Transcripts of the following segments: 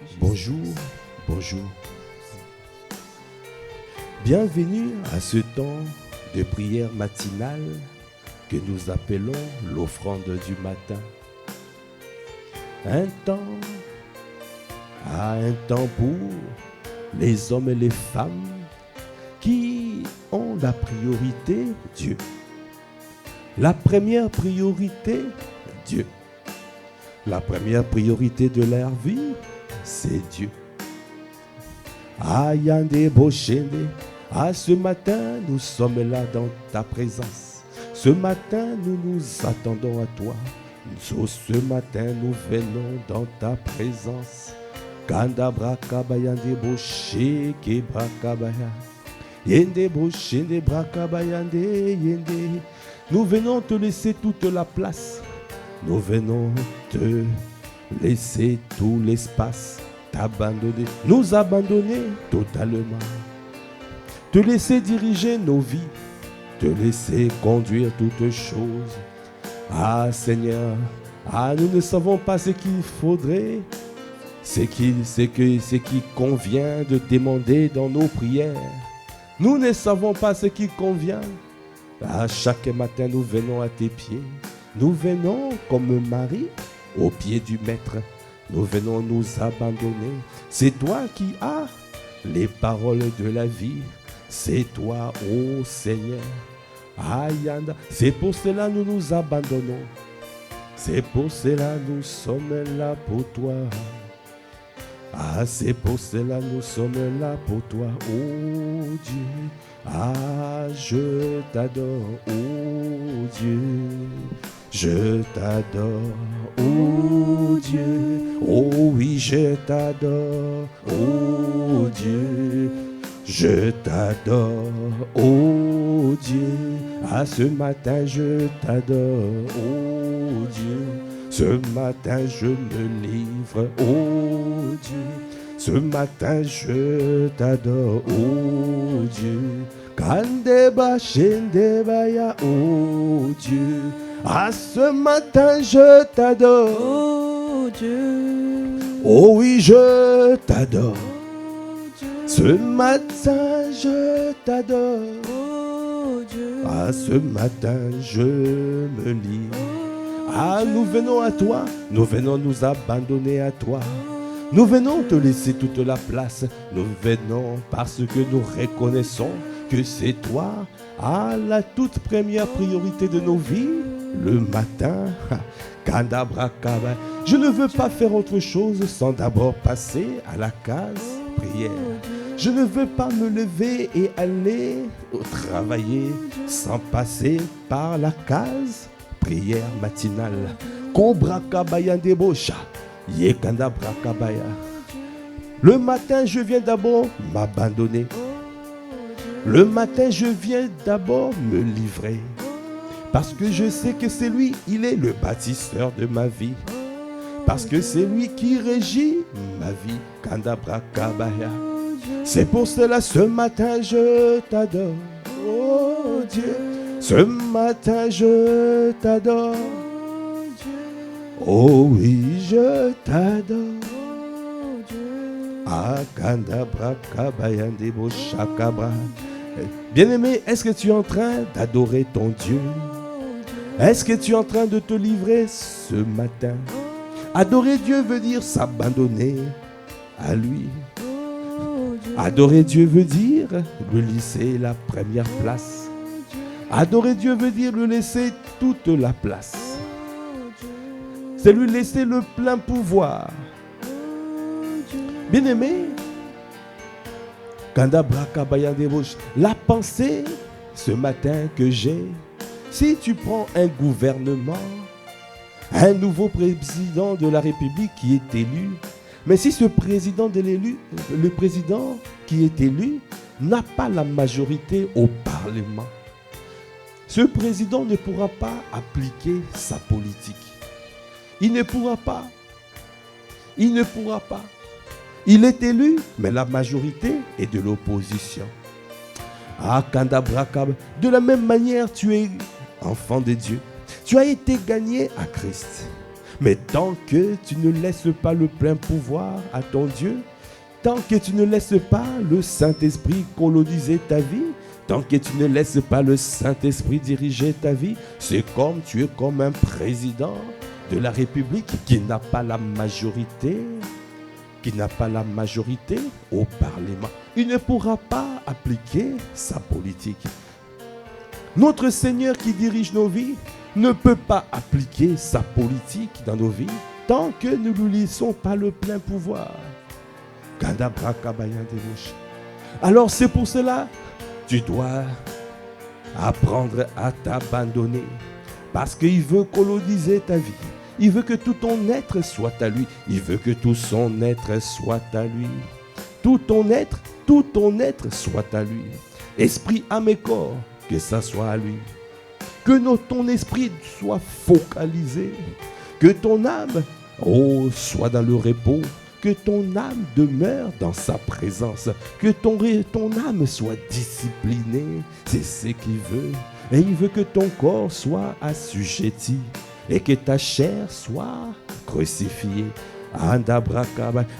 Jésus. Bonjour, bonjour. Bienvenue à ce temps de prière matinale que nous appelons l'offrande du matin. Un temps pour les hommes et les femmes qui ont la priorité, Dieu. La première priorité, Dieu. La première priorité de leur vie, c'est Dieu. Ayande Boshende, ce matin, nous sommes là dans ta présence. Ce matin, nous nous attendons à toi. Ce matin, nous venons dans ta présence. Kanda brakabayande boshe ke brakabaya. Yende boshende brakabayande yende. Nous venons te laisser toute la place. Nous venons te laisser tout l'espace. T'abandonner, nous abandonner totalement. Te laisser diriger nos vies. Te laisser conduire toutes choses. Ah Seigneur, nous ne savons pas ce qu'il faudrait, ce qui convient de demander dans nos prières. Nous ne savons pas ce qui convient. Chaque matin, nous venons à tes pieds. Nous venons comme Marie au pied du Maître. Nous venons nous abandonner. C'est toi qui as les paroles de la vie. C'est toi, ô Seigneur. Ayanda. C'est pour cela que nous nous abandonnons. C'est pour cela que nous sommes là pour toi. C'est pour cela que nous sommes là pour toi, oh Dieu. Je t'adore, oh Dieu. Je t'adore, oh Dieu. Oh oui, je t'adore, oh Dieu. Je t'adore, oh Dieu. Ce matin je t'adore, oh Dieu. Ce matin je me livre, oh Dieu. Ce matin je t'adore, oh Dieu. Kandeba shendebaya, oh Dieu. Ce matin je t'adore, Oh Dieu. oh oui je t'adore. Ce matin, je t'adore. Oh Dieu. Ce matin, je me livre. Nous venons à toi. Nous venons nous abandonner à toi. Nous venons te laisser toute la place. Nous venons parce que nous reconnaissons que c'est toi, la toute première priorité de nos vies. Le matin, Kandabrakaba. Je ne veux pas faire autre chose sans d'abord passer à la case prière. Je ne veux pas me lever et aller travailler sans passer par la case prière matinale. Kobrakabaya ndebosha, yekanda brakabaya. Le matin, je viens d'abord m'abandonner. Le matin, je viens d'abord me livrer. Parce que je sais que c'est lui, il est le bâtisseur de ma vie. Parce que c'est lui qui régit ma vie. Kanda brakabaya. C'est pour cela ce matin je t'adore, oh Dieu. Ce matin je t'adore, oh oui je t'adore. Kandabra kabayandebo shakabra. Bien-aimé, est-ce que tu es en train d'adorer ton Dieu? Est-ce que tu es en train de te livrer ce matin? Adorer Dieu veut dire s'abandonner à lui. Adorer Dieu veut dire lui laisser la première place. Adorer Dieu veut dire lui laisser toute la place. C'est lui laisser le plein pouvoir. Bien-aimé, la pensée ce matin que j'ai, si tu prends un gouvernement, un nouveau président de la République qui est élu, mais si ce président de l'élu, le président qui est élu n'a pas la majorité au Parlement, ce président ne pourra pas appliquer sa politique. Il ne pourra pas. Il ne pourra pas. Il est élu, mais la majorité est de l'opposition. Kandabrakab, de la même manière, tu es enfant de Dieu. Tu as été gagné à Christ. Mais tant que tu ne laisses pas le plein pouvoir à ton Dieu, tant que tu ne laisses pas le Saint-Esprit coloniser ta vie, tant que tu ne laisses pas le Saint-Esprit diriger ta vie, c'est comme tu es comme un président de la République qui n'a pas la majorité, au Parlement. Il ne pourra pas appliquer sa politique. Notre Seigneur qui dirige nos vies ne peut pas appliquer sa politique dans nos vies tant que nous ne lui laissons pas le plein pouvoir. Alors c'est pour cela tu dois apprendre à t'abandonner parce qu'il veut coloniser ta vie. Il veut que tout ton être soit à lui. Il veut que tout son être soit à lui. Tout ton être soit à lui. Esprit, âme et corps, que ça soit à lui. Que ton esprit soit focalisé. Que ton âme soit dans le repos. Que ton âme demeure dans sa présence. Que ton âme soit disciplinée. C'est ce qu'il veut. Et il veut que ton corps soit assujetti. Et que ta chair soit crucifiée.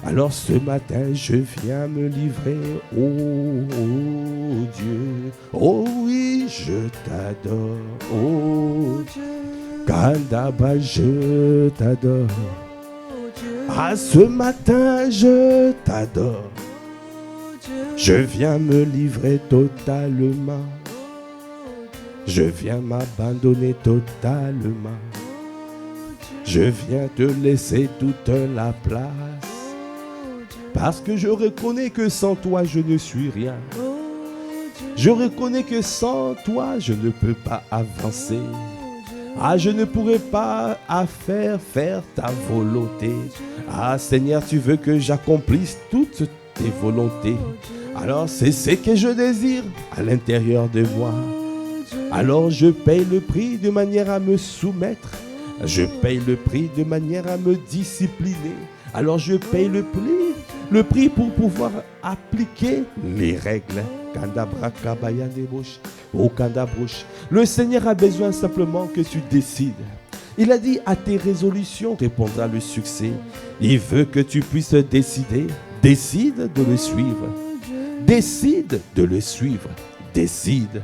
Alors ce matin, je viens me livrer. Oh Dieu. Oh oui, je t'adore. Oh Kandaba, je t'adore. Ce matin, je t'adore. Je viens me livrer totalement. Je viens m'abandonner totalement. Je viens te laisser toute la place. Parce que je reconnais que sans toi, je ne suis rien. Je reconnais que sans toi, je ne peux pas avancer. Je ne pourrai pas faire ta volonté. Seigneur, tu veux que j'accomplisse toutes tes volontés. Alors c'est ce que je désire à l'intérieur de moi. Alors je paye le prix de manière à me soumettre. Je paye le prix de manière à me discipliner. Alors je paye le prix pour pouvoir appliquer les règles. Le Seigneur a besoin simplement que tu décides. Il a dit à tes résolutions répondra le succès. Il veut que tu puisses décider. Décide de le suivre. Décide de le suivre. Décide.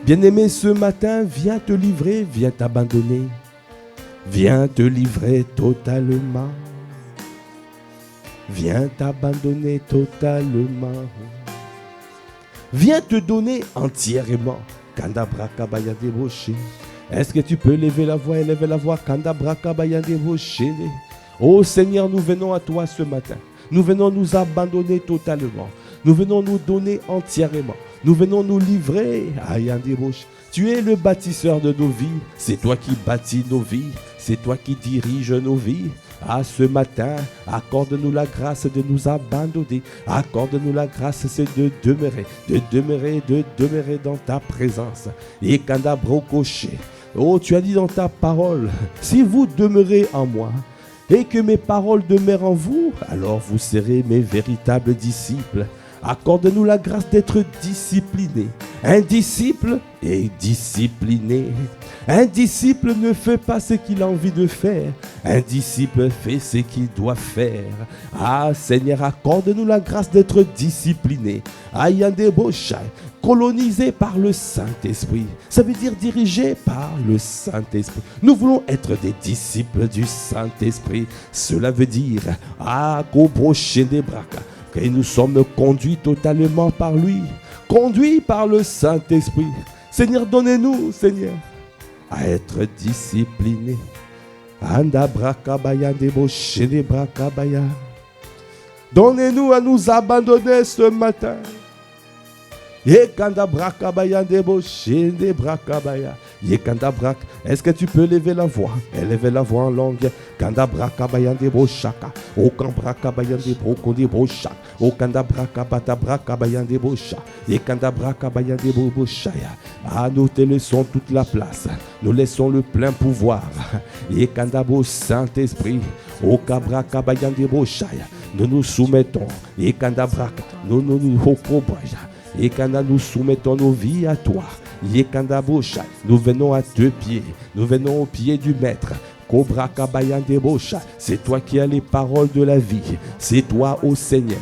Bien-aimé, ce matin, viens te livrer, viens t'abandonner. Viens te livrer totalement. Viens t'abandonner totalement. Viens te donner entièrement. Est-ce que tu peux élever la voix, Oh Seigneur, nous venons à toi ce matin. Nous venons nous abandonner totalement. Nous venons nous donner entièrement. Nous venons nous livrer à Yandiroche. Tu es le bâtisseur de nos vies. C'est toi qui bâtis nos vies. C'est toi qui diriges nos vies. Ce matin, accorde-nous la grâce de nous abandonner. Accorde-nous la grâce de demeurer dans ta présence. Et Kandabrokoché. Oh, tu as dit dans ta parole, si vous demeurez en moi, et que mes paroles demeurent en vous, alors vous serez mes véritables disciples. Accorde-nous la grâce d'être disciplinés. Un disciple est discipliné. Un disciple ne fait pas ce qu'il a envie de faire. Un disciple fait ce qu'il doit faire. Seigneur, accorde-nous la grâce d'être discipliné. Colonisé par le Saint-Esprit. Ça veut dire dirigé par le Saint-Esprit. Nous voulons être des disciples du Saint-Esprit. Cela veut dire que nous sommes conduits totalement par lui. Conduits par le Saint-Esprit. Seigneur, donnez-nous, Seigneur, à être disciplinés. Donnez-nous à nous abandonner ce matin. Est-ce que tu peux lever la voix? Élevez la voix en langue. Nous te laissons toute la place. Nous laissons le plein pouvoir. Saint-Esprit, nous nous soumettons. Nous Yekanda, nous soumettons nos vies à toi. Yekanda Bosha, nous venons à tes pieds. Nous venons aux pieds du Maître. Cobra Kabayande Bosha, c'est toi qui as les paroles de la vie. C'est toi, ô Seigneur.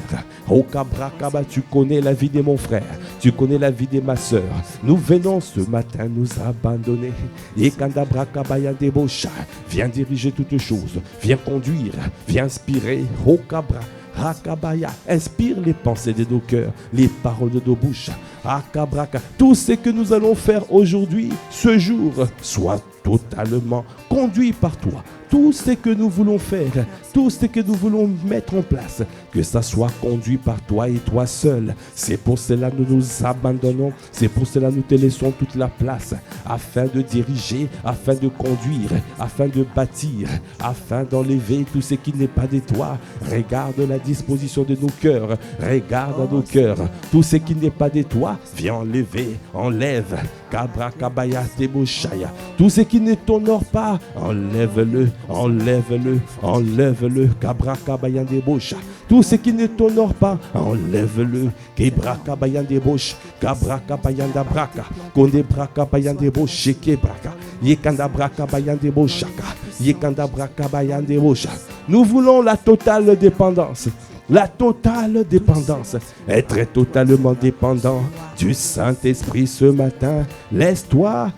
Oh Kabra Kaba, tu connais la vie de mon frère. Tu connais la vie de ma soeur. Nous venons ce matin nous abandonner. Et Kandabra Kabayande Bosha, viens diriger toutes choses. Viens conduire. Viens inspirer. Oh Kabra. Rakabaya, inspire les pensées de nos cœurs, les paroles de nos bouches. Akabraka, tout ce que nous allons faire aujourd'hui, ce jour, soit totalement conduit par toi. Tout ce que nous voulons faire, tout ce que nous voulons mettre en place, que ça soit conduit par toi et toi seul. C'est pour cela que nous nous abandonnons, c'est pour cela que nous te laissons toute la place, afin de diriger, afin de conduire, afin de bâtir, afin d'enlever tout ce qui n'est pas de toi. Regarde la disposition de nos cœurs, regarde à nos cœurs, tout ce qui n'est pas de toi, viens enlever, enlève. Kabra Kabaya Teboshaya, tout ce qui ne t'honore pas, enlève-le, enlève-le, enlève-le. Kabra Kabaya Debosha, tout ce qui ne t'honore pas, enlève-le. Kebra Kabaya Debosh, Kabra Kabaya Dabraka, Konde Braka Bayande Bosh, Kebraka, Yekanda Braka Bayande Boshaka, Yekanda Braka Bayande Bosha. Nous voulons la totale dépendance. La totale dépendance, être totalement dépendant du Saint-Esprit ce matin. Laisse-toi,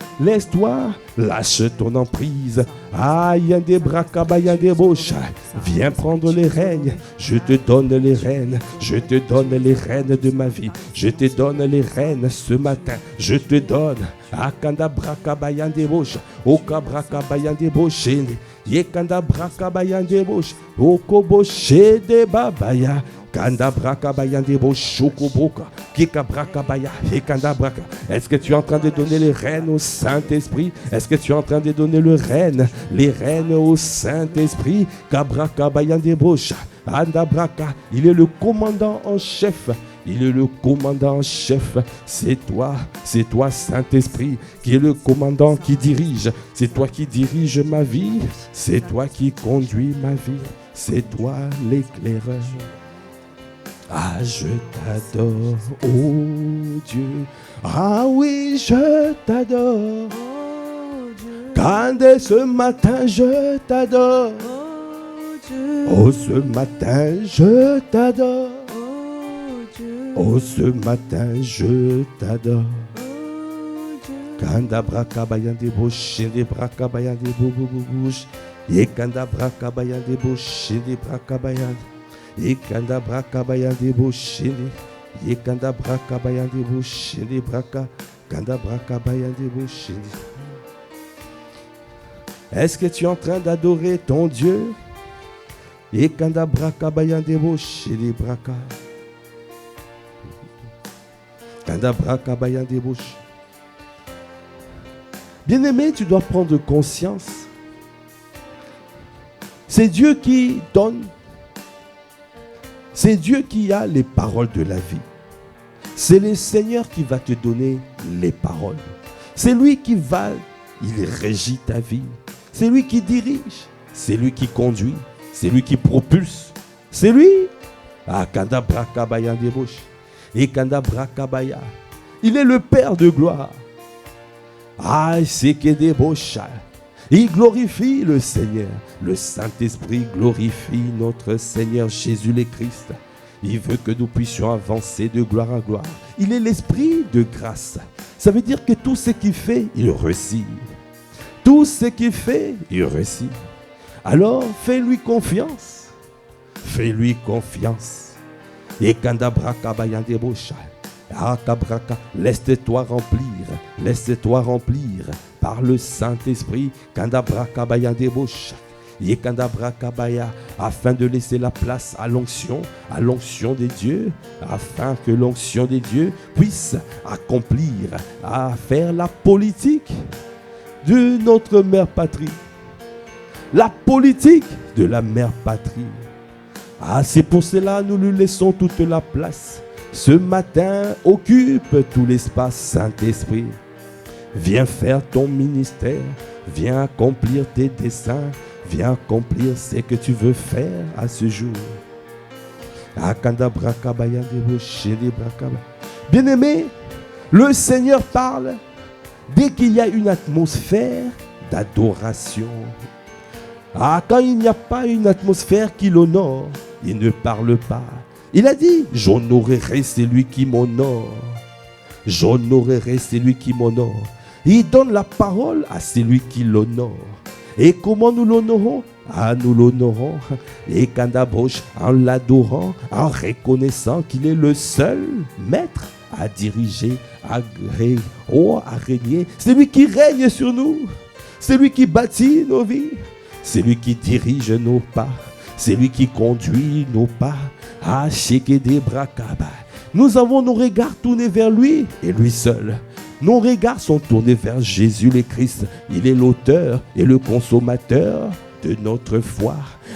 lâche ton emprise. Ayande Brakabayande Bosha, viens prendre les règnes. Je te donne les rênes, je te donne les rênes de ma vie. Je te donne les rênes ce matin. Je te donne. Akanda Brakabayande Bosha, Okabrakabayande Boshene. Yekanda Brakabayande Bosh, Okoboshe de Babaya, Kanda Brakabayande Bosh, Okoboka, Kika Brakabaya, Yekanda Braka. Est-ce que tu es en train de donner les rênes au Saint-Esprit? Est-ce que tu es en train de donner les rênes au Saint-Esprit? Kabrakabayande Bosh, Anda Braka, il est le commandant en chef. Il est le commandant en chef. C'est toi, Saint-Esprit, qui est le commandant qui dirige. C'est toi qui dirige ma vie. C'est toi qui conduis ma vie. C'est toi l'éclaireur. Ah, je t'adore, oh Dieu. Ah oui, je t'adore. Quand dès ce matin, je t'adore. Oh, ce matin, je t'adore. Oh, ce matin, je t'adore. Kanda Brakabayande Bosh, des Brakabayande Bouboubouche. Et Kanda Brakabayande Bosh, des Brakabayande. Et Kanda Brakabayande Bosh, et Kanda Brakabayande Bosh, des Braka. Kanda Brakabayande Bosh. Est-ce que tu es en train d'adorer ton Dieu? Et Kanda Brakabayande Bosh, des Braka. Bien-aimé, tu dois prendre conscience. C'est Dieu qui donne. C'est Dieu qui a les paroles de la vie. C'est le Seigneur qui va te donner les paroles. C'est lui qui il régit ta vie. C'est lui qui dirige. C'est lui qui conduit. C'est lui qui propulse. C'est lui. Et Kanda Brakabaya, il est le Père de gloire. Ah, c'est que des Bosha. Il glorifie le Seigneur. Le Saint-Esprit glorifie notre Seigneur Jésus le Christ. Il veut que nous puissions avancer de gloire en gloire. Il est l'Esprit de grâce. Ça veut dire que tout ce qu'il fait, il réussit. Tout ce qu'il fait, il réussit. Alors, fais-lui confiance. Fais-lui confiance. Et Kanda Brakabayande Bosha, laisse-toi remplir par le Saint-Esprit. Kanda Brakabayande Bosha, et Kanda Brakabaya, afin de laisser la place à l'onction de Dieu, afin que l'onction de Dieu puisse accomplir, à faire la politique de notre mère patrie, la politique de la mère patrie. Ah, c'est pour cela que nous lui laissons toute la place. Ce matin, occupe tout l'espace, Saint-Esprit. Viens faire ton ministère. Viens accomplir tes desseins. Viens accomplir ce que tu veux faire Bien-aimé, le Seigneur parle dès qu'il y a une atmosphère d'adoration. Ah, quand il n'y a pas une atmosphère qui l'honore, il ne parle pas. Il a dit, j'honorerai celui qui m'honore. J'honorerai celui qui m'honore. Il donne la parole à celui qui l'honore. Et comment nous l'honorons? Ah, nous l'honorons. Et Kandabroche, en l'adorant, en reconnaissant qu'il est le seul maître à diriger, à régner. C'est lui qui règne sur nous. C'est lui qui bâtit nos vies. C'est lui qui dirige nos pas. C'est lui qui conduit nos pas. Ah, Shekede Brakaba. Nous avons nos regards tournés vers lui et lui seul. Nos regards sont tournés vers Jésus le Christ. Il est l'auteur et le consommateur de notre foi.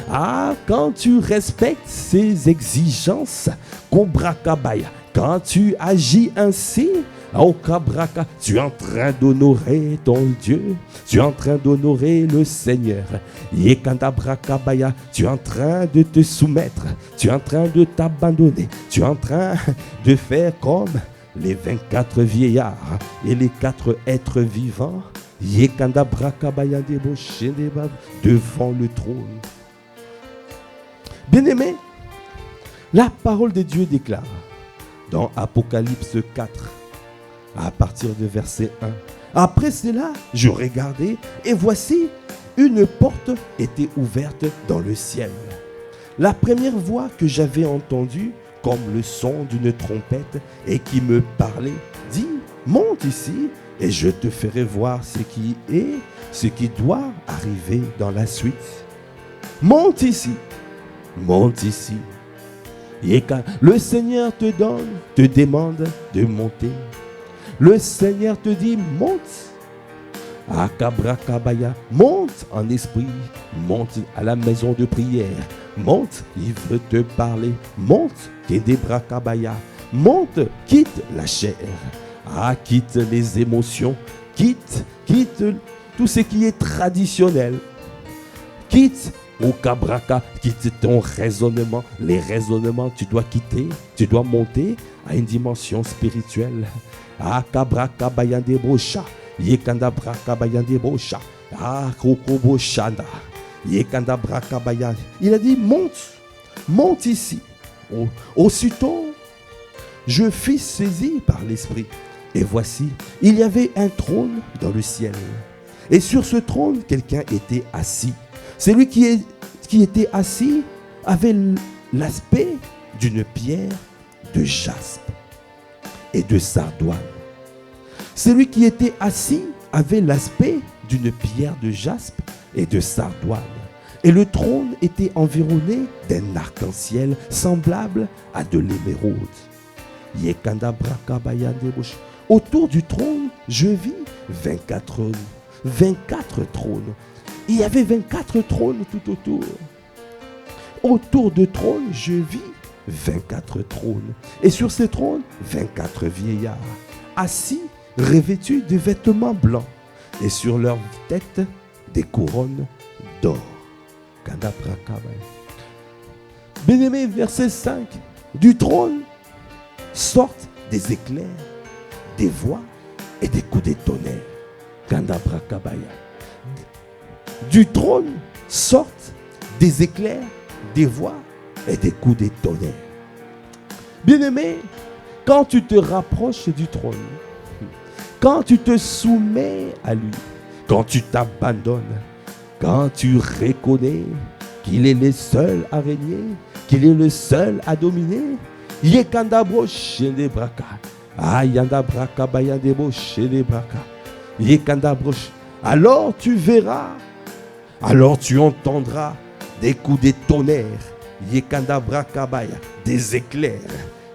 Ah, quand tu respectes ses exigences, Kobrakabaya, quand tu agis ainsi, tu es en train d'honorer ton Dieu. Tu es en train d'honorer le Seigneur. Yekandabrakabaya, tu es en train de te soumettre. Tu es en train de t'abandonner. Tu es en train de faire comme les 24 vieillards et les 4 êtres vivants. Yekandabrakabaya devant le trône. Bien-aimé, la parole de Dieu déclare dans Apocalypse 4, à partir de verset 1. Après cela, je regardai et voici, une porte était ouverte dans le ciel. La première voix que j'avais entendue, comme le son d'une trompette, et qui me parlait, dit, monte ici et je te ferai voir ce qui doit arriver dans la suite. Monte ici, monte ici. Et quand le Seigneur te demande de monter, le Seigneur te dit, monte. Akabrakabaya, monte en esprit, monte à la maison de prière, monte, il veut te parler, monte, Kedebrakabaya, monte, quitte la chair, quitte les émotions, quitte tout ce qui est traditionnel, quitte au Kabraka, quitte ton raisonnement, les raisonnements tu dois quitter, tu dois monter à une dimension spirituelle. Akabraka bayande bosha, yekanda braka bayande bosha, koko shanda, yekanda braka bayande. Il a dit monte ici. Aussitôt, je fus saisi par l'esprit. Et voici, il y avait un trône dans le ciel. Et sur ce trône, quelqu'un était assis. Celui qui était assis avait l'aspect d'une pierre de jaspe et de sardoine. Celui qui était assis avait l'aspect d'une pierre de jaspe et de sardoine. Et le trône était environné d'un arc-en-ciel semblable à de l'émeraude. Autour du trône, je vis 24 trônes. 24 trônes. Il y avait 24 trônes tout autour. Autour de trônes, je vis 24 trônes. Et sur ces trônes, 24 vieillards, assis, revêtus de vêtements blancs. Et sur leurs têtes, des couronnes d'or. Bien-aimé, verset 5. Du trône sortent des éclairs, des voix et des coups de tonnerre. Du trône sortent des éclairs, des voix et des coups de tonnerre. Bien-aimé, quand tu te rapproches du trône, quand tu te soumets à lui, quand tu t'abandonnes, quand tu reconnais qu'il est le seul à régner, qu'il est le seul à dominer, Yekandabro Shele Braka, Ayandabraka Bayandebo Shele Braka, Yekandabroche. Alors tu verras, alors tu entendras des coups de tonnerre, Yekandabrakabaya, des éclairs,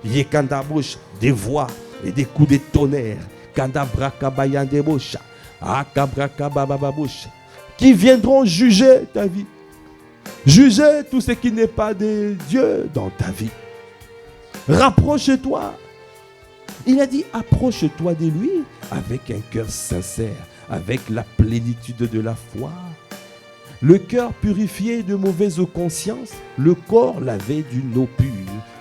Yekandabroche, des voix et des coups de tonnerre, Kandabrakabayandebosha, Akabrakababababosha, qui viendront juger ta vie, juger tout ce qui n'est pas de Dieu dans ta vie. Rapproche-toi. Il a dit, approche-toi de lui avec un cœur sincère, avec la plénitude de la foi. Le cœur purifié de mauvaise conscience, le corps lavé d'une eau pure.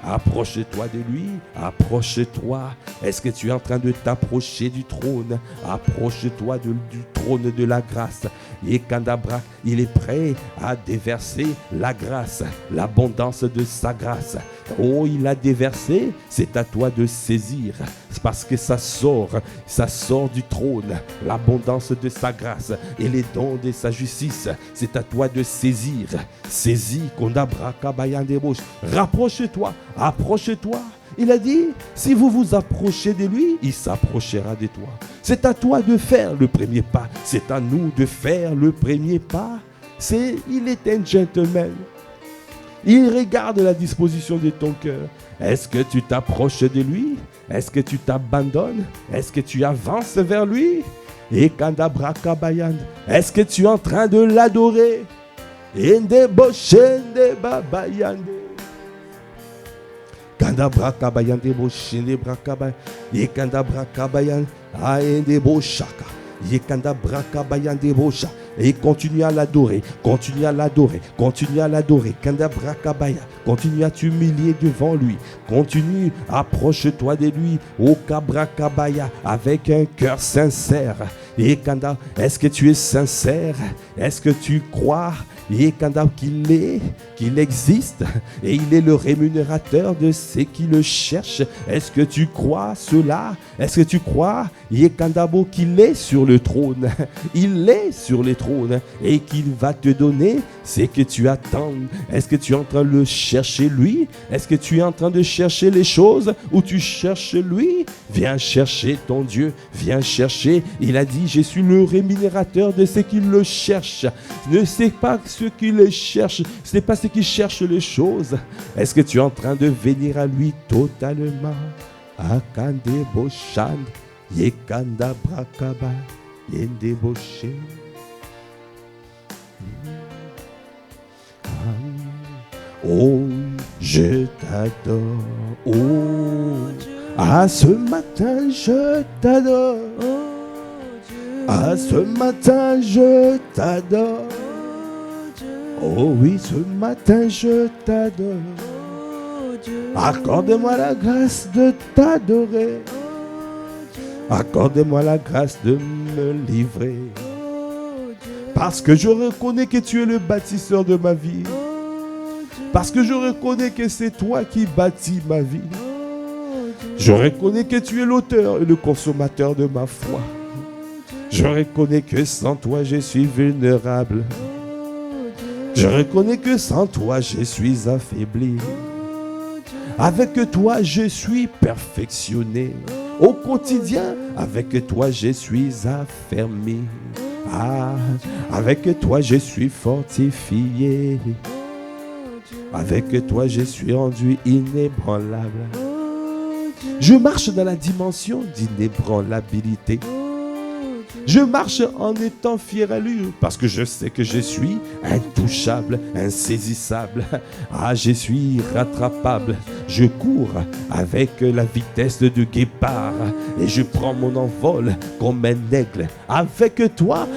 Approche-toi de lui, approche-toi. Est-ce que tu es en train de t'approcher du trône? Approche-toi du trône de la grâce. Et Kandabra, il est prêt à déverser la grâce, l'abondance de sa grâce. Oh, il a déversé, c'est à toi de saisir. C'est parce que ça sort du trône, l'abondance de sa grâce et les dons de sa justice. C'est à toi de saisir. Saisis, Kondabra Kabayandebouch. Rapproche-toi, approche-toi. Il a dit, si vous vous approchez de lui, il s'approchera de toi. C'est à toi de faire le premier pas. C'est à nous de faire le premier pas. Il est un gentleman. Il regarde la disposition de ton cœur. Est-ce que tu t'approches de lui? Est-ce que tu t'abandonnes? Est-ce que tu avances vers lui? Et Kandabra Kabayan, est-ce que tu es en train de l'adorer? Indeboshende babayande. Kandabra Kabayande boshende brakabay. Et Kandabra Kabayan aendeboshaka. Yekandabra Kabayande bosha. Et continue à l'adorer, continue à l'adorer, continue à l'adorer. Kandabra Kabaya, continue à t'humilier devant lui. Continue, approche-toi de lui. Au Kabra Kabaya, avec un cœur sincère. Et Kanda, est-ce que tu es sincère? Est-ce que tu crois? Et Kanda, qu'il existe et il est le rémunérateur de ceux qui le cherchent. Est-ce que tu crois cela? Est-ce que tu crois Yekandabo qu'il est sur le trône? Il est sur le trône et qu'il va te donner ce que tu attends. Est-ce que tu es en train de le chercher lui? Est-ce que tu es en train de chercher les choses ou tu cherches lui? Viens chercher ton Dieu, viens chercher. Il a dit, je suis le rémunérateur de ceux qui le cherchent. Ne sais pas ceux qui le cherchent, ce n'est pas ceux qui cherchent les choses. Est-ce que tu es en train de venir à lui totalement? Akande Boshan, Yekanda Brakaba, Yende Boshe. Oh, je t'adore. Oh, ah, ce matin, je t'adore. Ah, ce matin, je t'adore. Oh oui, ce matin, je t'adore. Accorde-moi la grâce de t'adorer. Accorde-moi la grâce de me livrer. Parce que je reconnais que tu es le bâtisseur de ma vie. Parce que je reconnais que c'est toi qui bâtis ma vie. Je reconnais que tu es l'auteur et le consommateur de ma foi. Je reconnais que sans toi je suis vulnérable. Je reconnais que sans toi je suis affaibli. Avec toi je suis perfectionné. Au quotidien, avec toi je suis affermi. Ah, avec toi je suis fortifié. Avec toi je suis rendu inébranlable. Je marche dans la dimension d'inébranlabilité. Je marche en étant fier à lui parce que je sais que je suis intouchable, insaisissable. Ah, je suis rattrapable. Je cours avec la vitesse de guépard et je prends mon envol comme un aigle. Avec toi,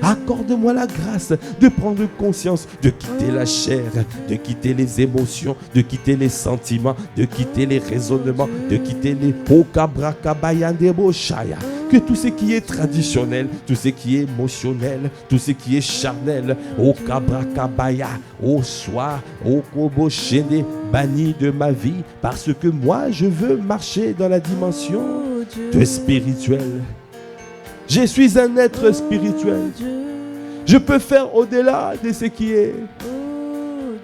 accorde-moi la grâce de prendre conscience, de quitter la chair, de quitter les émotions, de quitter les sentiments, de quitter les raisonnements, de quitter les pokabrakabayandeboshaya. Que tout ce qui est traditionnel, tout ce qui est émotionnel, tout ce qui est charnel, au kabrakabaya, au soir, au koboshene, banni de ma vie, parce que moi je veux marcher dans la dimension de spirituel. Je suis un être spirituel. Je peux faire au-delà de ce qui est,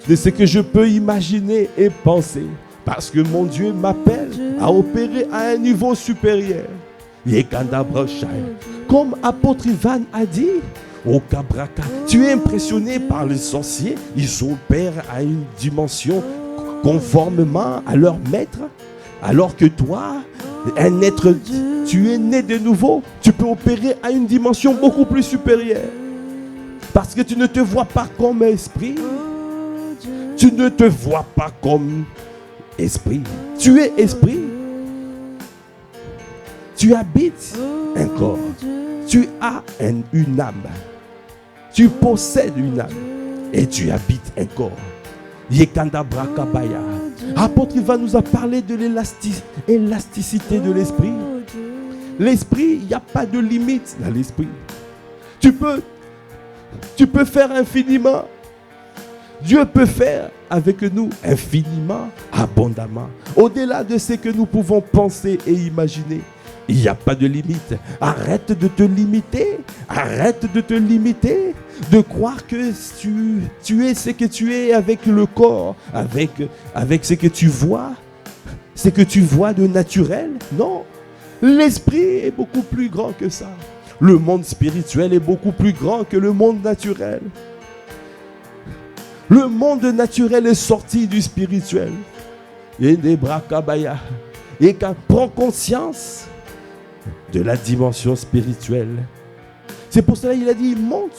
de ce que je peux imaginer et penser, parce que mon Dieu m'appelle à opérer à un niveau supérieur. Comme apôtre Ivan a dit, au Kabraka, tu es impressionné par les sorciers, ils opèrent à une dimension conformément à leur maître, alors que toi, un être, tu es né de nouveau, tu peux opérer à une dimension beaucoup plus supérieure. Parce que tu ne te vois pas comme esprit, tu ne te vois pas comme esprit, tu es esprit. Tu habites un corps. Tu as une âme. Tu possèdes une âme. Et tu habites un corps. Yekanda Brakabaya. Apôtre, il va nous parler de l'élasticité de l'esprit. L'esprit, il n'y a pas de limite dans l'esprit. Tu peux faire infiniment. Dieu peut faire avec nous infiniment, abondamment, au-delà de ce que nous pouvons penser et imaginer. Il n'y a pas de limite. Arrête de te limiter. Arrête de te limiter. De croire que tu es ce que tu es avec le corps, avec ce que tu vois. Ce que tu vois de naturel. Non. L'esprit est beaucoup plus grand que ça. Le monde spirituel est beaucoup plus grand que le monde naturel. Le monde naturel est sorti du spirituel. Et des brakabaya. Et quand prend conscience de la dimension spirituelle. C'est pour cela qu'il a dit, monte.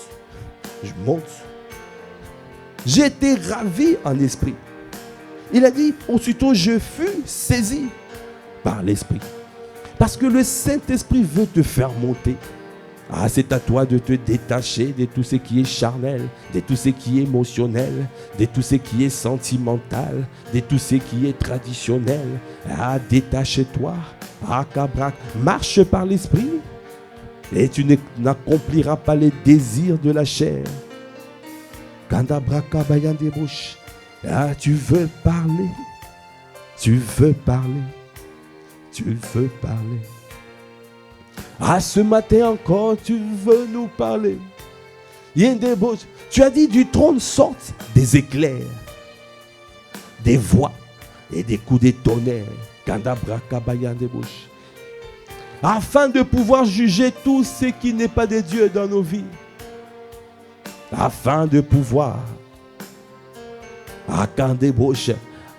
Je monte. J'étais ravi en esprit. Il a dit, aussitôt je fus saisi par l'esprit. Parce que le Saint-Esprit veut te faire monter. Ah, c'est à toi de te détacher de tout ce qui est charnel, de tout ce qui est émotionnel, de tout ce qui est sentimental, de tout ce qui est traditionnel. Ah, détache-toi. Ah, cabrak, marche par l'esprit et tu n'accompliras pas les désirs de la chair. Kandabraka bayan des bouches. Ah, tu veux parler. Tu veux parler. Tu veux parler. Ah, ce matin encore, tu veux nous parler. Tu as dit du trône sortent des éclairs, des voix et des coups de tonnerre. Afin de pouvoir juger tout ce qui n'est pas de Dieu dans nos vies. Afin de pouvoir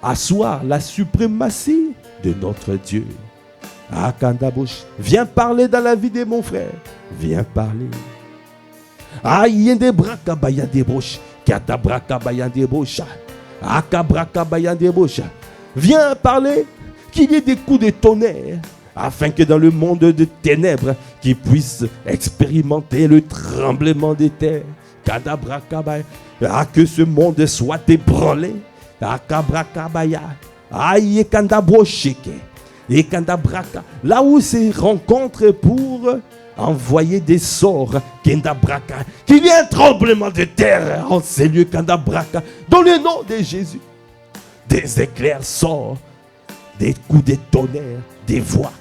asseoir la suprématie de notre Dieu. Viens parler dans la vie de mon frère. Viens parler. Viens parler. Qu'il y ait des coups de tonnerre. Afin que dans le monde de ténèbres, qu'ils puissent expérimenter le tremblement des terres. Que ce monde soit ébranlé. Là où se rencontrent pour envoyer des sorts, qu'il y ait un tremblement de terre en ces lieux, dans le nom de Jésus. Des éclairs sortent, des coups de tonnerre, des voix,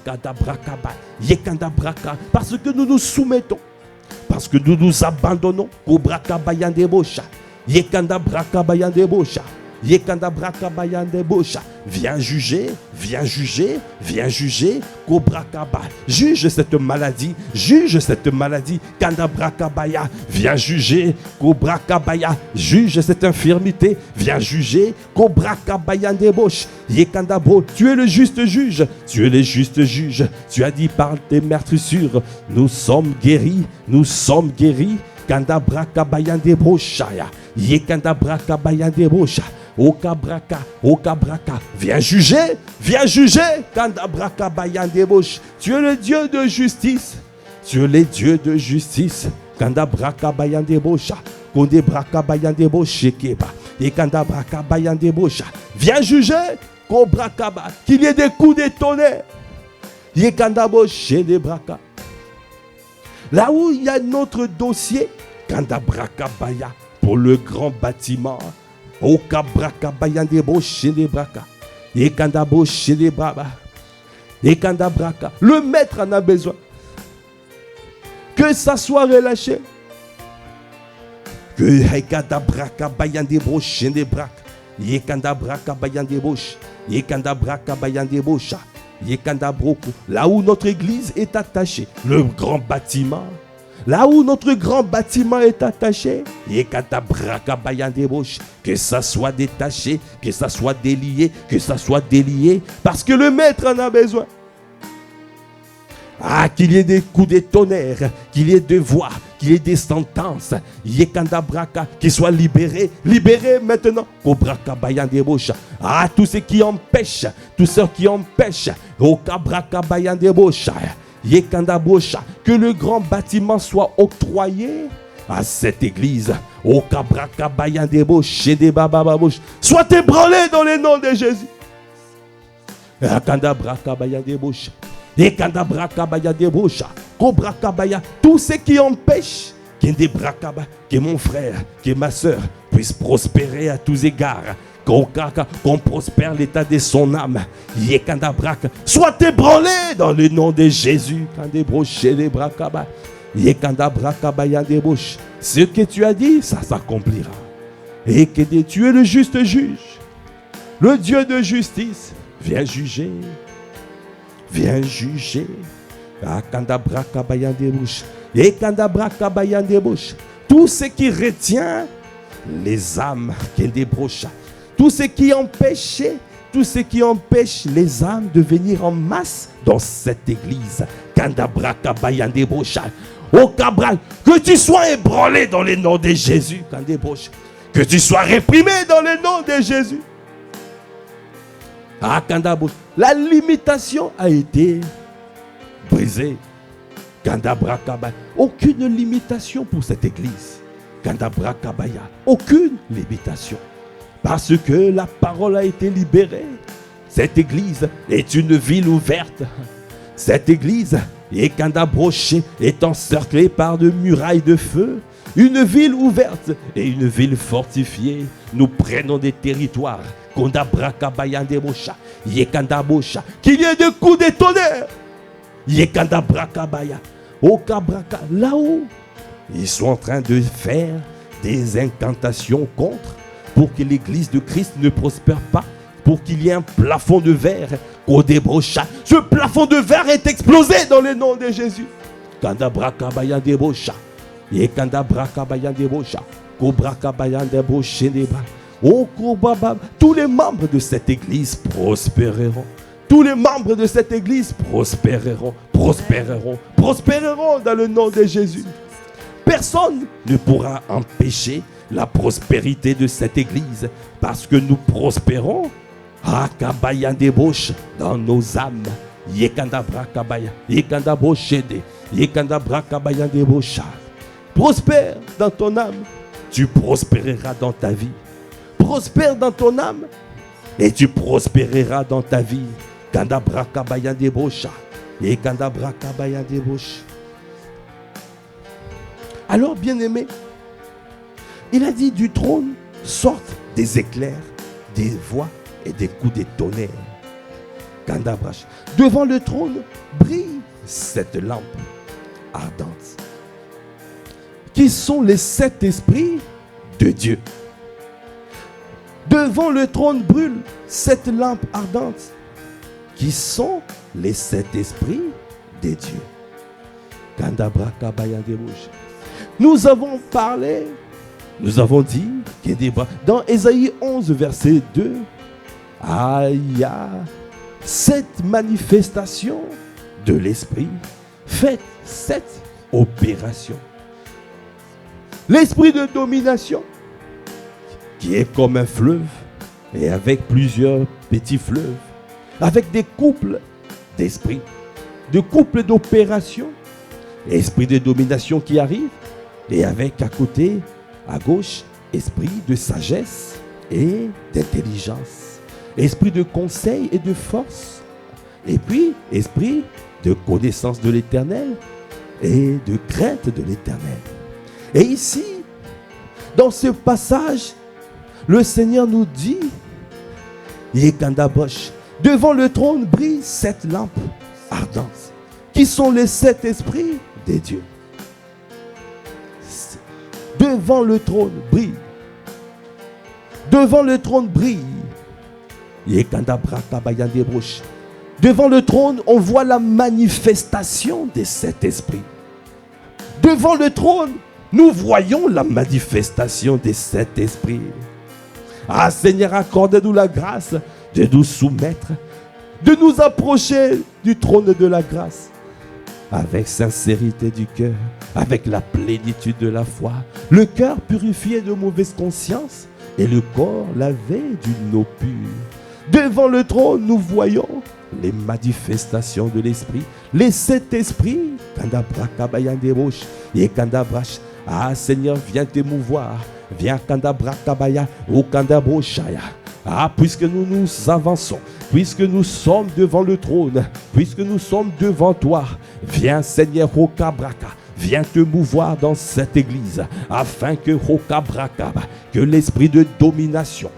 parce que nous nous soumettons, parce que nous nous abandonnons. Viens juger, viens juger, viens juger. Juge cette maladie, juge cette maladie. Viens juger. Juge cette infirmité, viens juger. Tu es le juste juge, tu es le juste juge. Tu as dit par tes meurtrissures, nous sommes guéris, nous sommes guéris. Viens juger, viens juger. Tu es le Dieu de justice. Tu es le Dieu de justice. Viens juger. Qu'il y ait des coups de tonnerre. Là où il y a notre dossier, pour le grand bâtiment. Le maître en a besoin. Que ça soit relâché. Que là où notre église est attachée, le grand bâtiment. Là où notre grand bâtiment est attaché, que ça soit détaché, que ça soit délié, que ça soit délié, parce que le maître en a besoin. Ah, qu'il y ait des coups de tonnerre, qu'il y ait des voix, qu'il y ait des sentences, qu'ils soient libérés, libérés maintenant. Ah, tous ceux qui empêchent, que le grand bâtiment soit octroyé à cette église. Soit ébranlé dans le nom de Jésus. Kandabra kabaya debosha. Et kandabra kabaya debosha. Cobra kabaya. Tout ce qui empêche que mon frère, que ma soeur puisse prospérer à tous égards. Qu'on prospère l'état de son âme. Soit ébranlé dans le nom de Jésus. Ce que tu as dit, ça s'accomplira. Et que tu es le juste juge. Le Dieu de justice. Viens juger. Viens juger. Tout ce qui retient les âmes qu'elle débrocha. Tout ce qui empêchait, tout ce qui empêche les âmes de venir en masse dans cette église. Oh Cabral, que tu sois ébranlé dans le nom de Jésus. Que tu sois réprimé dans le nom de Jésus. La limitation a été brisée. Aucune limitation pour cette église. Aucune limitation. Parce que la parole a été libérée. Cette église est une ville ouverte. Cette église est encerclée par de murailles de feu. Une ville ouverte et une ville fortifiée. Nous prenons des territoires. Qu'il y ait des coups de tonnerre. Là-haut, ils sont en train de faire des incantations contre, pour que l'église de Christ ne prospère pas, pour qu'il y ait un plafond de verre. Ce plafond de verre est explosé dans le nom de Jésus. Tous les membres de cette église prospéreront. Tous les membres de cette église prospéreront, prospéreront, prospéreront dans le nom de Jésus. Personne ne pourra empêcher la prospérité de cette église parce que nous prospérons dans nos âmes. Prospère dans ton âme, tu prospéreras dans ta vie. Prospère dans ton âme et tu prospéreras dans ta vie. Alors, bien-aimé, il a dit du trône sortent des éclairs, des voix et des coups de tonnerre. Devant le trône brille cette lampe ardente. Qui sont les 7 esprits de Dieu. Devant le trône brûle cette lampe ardente. Qui sont les 7 esprits de Dieu. Nous avons parlé, nous avons dit, dans Ésaïe 11, verset 2, il y a cette manifestation de l'esprit. Faites cette opération. L'esprit de domination, qui est comme un fleuve, et avec plusieurs petits fleuves, avec des couples d'esprits, de couples d'opérations, esprit de domination qui arrive, et avec à côté, à gauche, esprit de sagesse et d'intelligence, esprit de conseil et de force, et puis esprit de connaissance de l'Éternel et de crainte de l'Éternel. Et ici, dans ce passage, le Seigneur nous dit, devant le trône brille 7 lampes ardentes, qui sont les 7 esprits des dieux. Devant le trône brille. Devant le trône brille. Devant le trône, on voit la manifestation des 7 esprits. Devant le trône, nous voyons la manifestation des 7 esprits. Ah Seigneur, accorde-nous la grâce de nous soumettre, de nous approcher du trône de la grâce avec sincérité du cœur, avec la plénitude de la foi, le cœur purifié de mauvaise conscience et le corps lavé d'une eau pure. Devant le trône, nous voyons les manifestations de l'esprit, les 7 esprits. Ah Seigneur, viens t'émouvoir, viens Kandabra Kabaya ou Kandabroshaya. Ah, puisque nous nous avançons, puisque nous sommes devant le trône, puisque nous sommes devant toi, viens Seigneur Rokabraka, viens te mouvoir dans cette église, afin que Rokabrakaba, que l'esprit de domination,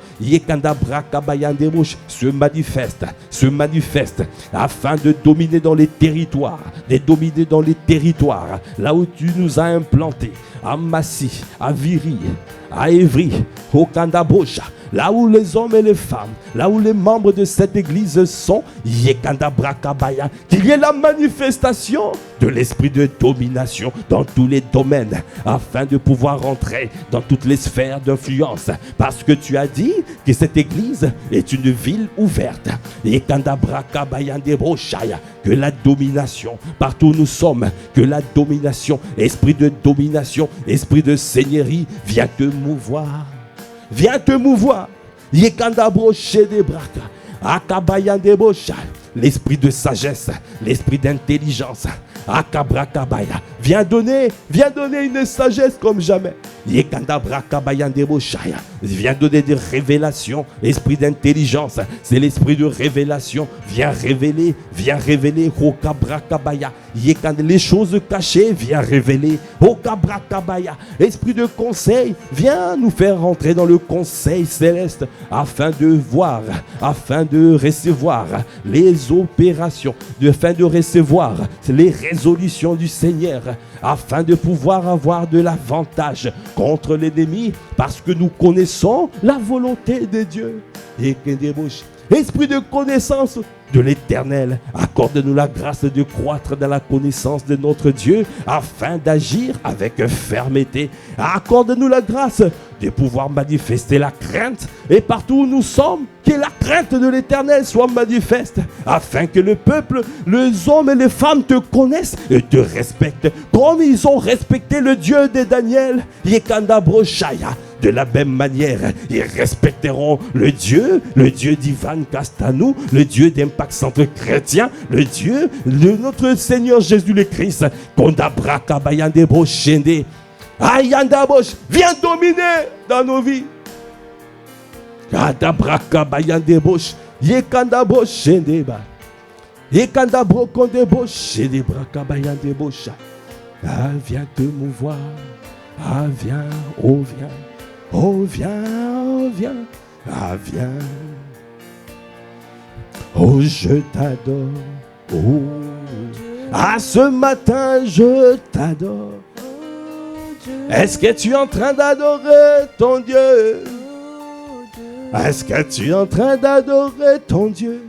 se manifeste, afin de dominer dans les territoires, là où tu nous as implantés, à Massy, à Viry, à Évry, au Kandabosha, là où les hommes et les femmes, là où les membres de cette église sont, qu'il y ait la manifestation de l'esprit de domination dans tous les domaines, afin de pouvoir rentrer dans toutes les sphères d'influence, parce que tu as dit que cette église est une ville ouverte, et que la domination, partout où nous sommes, que la domination, esprit de domination, esprit de seigneurie, viens te mouvoir. Viens te mouvoir. L'esprit de sagesse, l'esprit d'intelligence. Viens donner une sagesse comme jamais. Viens donner des révélations. Esprit d'intelligence, c'est l'esprit de révélation. Viens révéler. Les choses cachées, viens révéler. Esprit de conseil, viens nous faire rentrer dans le conseil céleste afin de voir, afin de recevoir les opérations, afin de recevoir les résolutions du Seigneur, afin de pouvoir avoir de l'avantage contre l'ennemi, parce que nous connaissons la volonté de Dieu. Esprit de connaissance de l'Éternel, accorde-nous la grâce de croître dans la connaissance de notre Dieu, afin d'agir avec fermeté. Accorde-nous la grâce de pouvoir manifester la crainte, et partout où nous sommes, que la crainte de l'Éternel soit manifeste, afin que le peuple, les hommes et les femmes te connaissent et te respectent, comme ils ont respecté le Dieu de Daniel. De la même manière, ils respecteront le Dieu d'Ivan Castanou, le Dieu d'Impact Centre Chrétien, le Dieu de notre Seigneur Jésus le Christ. Viens dominer dans nos vies. Viens te mouvoir. Viens, oh viens. Oh viens, viens. Oh je t'adore. Oh. Ce matin je t'adore. Est-ce que tu es en train d'adorer ton Dieu? Est-ce que tu es en train d'adorer ton Dieu?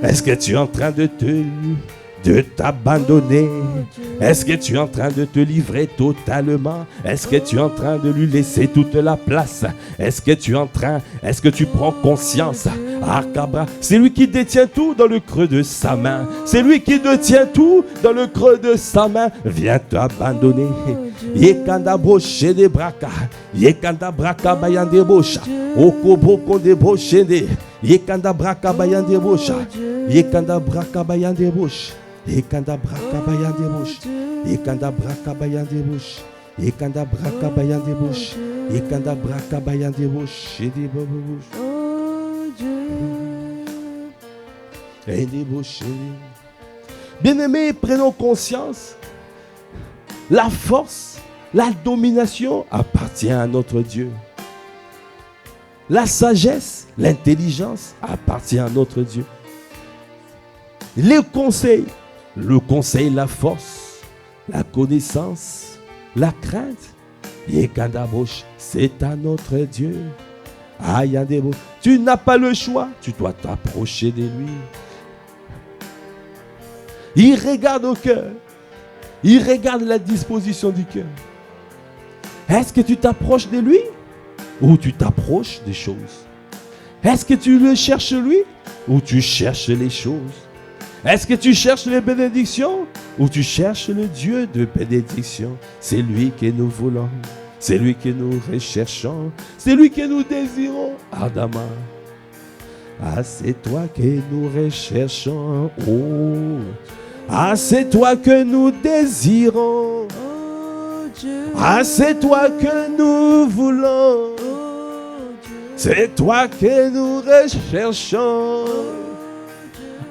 Est-ce que tu es en train de t'abandonner? Est-ce que tu es en train de te livrer totalement? Est-ce que tu es en train de lui laisser toute la place? Est-ce que tu prends conscience? C'est lui qui détient tout dans le creux de sa main. C'est lui qui détient tout dans le creux de sa main. Viens t'abandonner. Yekanda broche de braka. Yekanda braka bayande bosha. Okoboko de boshende. Yekanda braka bayande bosha. Yekanda braka bayande bosha. Yekanda braka bayande bosha. Yekanda braka bayande bosha. Yekanda braka bayande bosha. Yekanda braka bayande bosha. Yedi bobo bosha. Bien-aimés, prenons conscience. La force, la domination appartient à notre Dieu. La sagesse, l'intelligence appartient à notre Dieu. Le conseil, la force, la connaissance, la crainte, c'est à notre Dieu. Tu n'as pas le choix, tu dois t'approcher de lui. Il regarde au cœur. Il regarde la disposition du cœur. Est-ce que tu t'approches de lui ou tu t'approches des choses? Est-ce que tu le cherches lui ou tu cherches les choses? Est-ce que tu cherches les bénédictions ou tu cherches le Dieu de bénédiction? C'est lui que nous voulons. C'est lui que nous recherchons. C'est lui que nous désirons. Adama. C'est toi que nous recherchons. Oh. C'est toi que nous désirons. C'est toi que nous voulons. C'est toi que nous recherchons.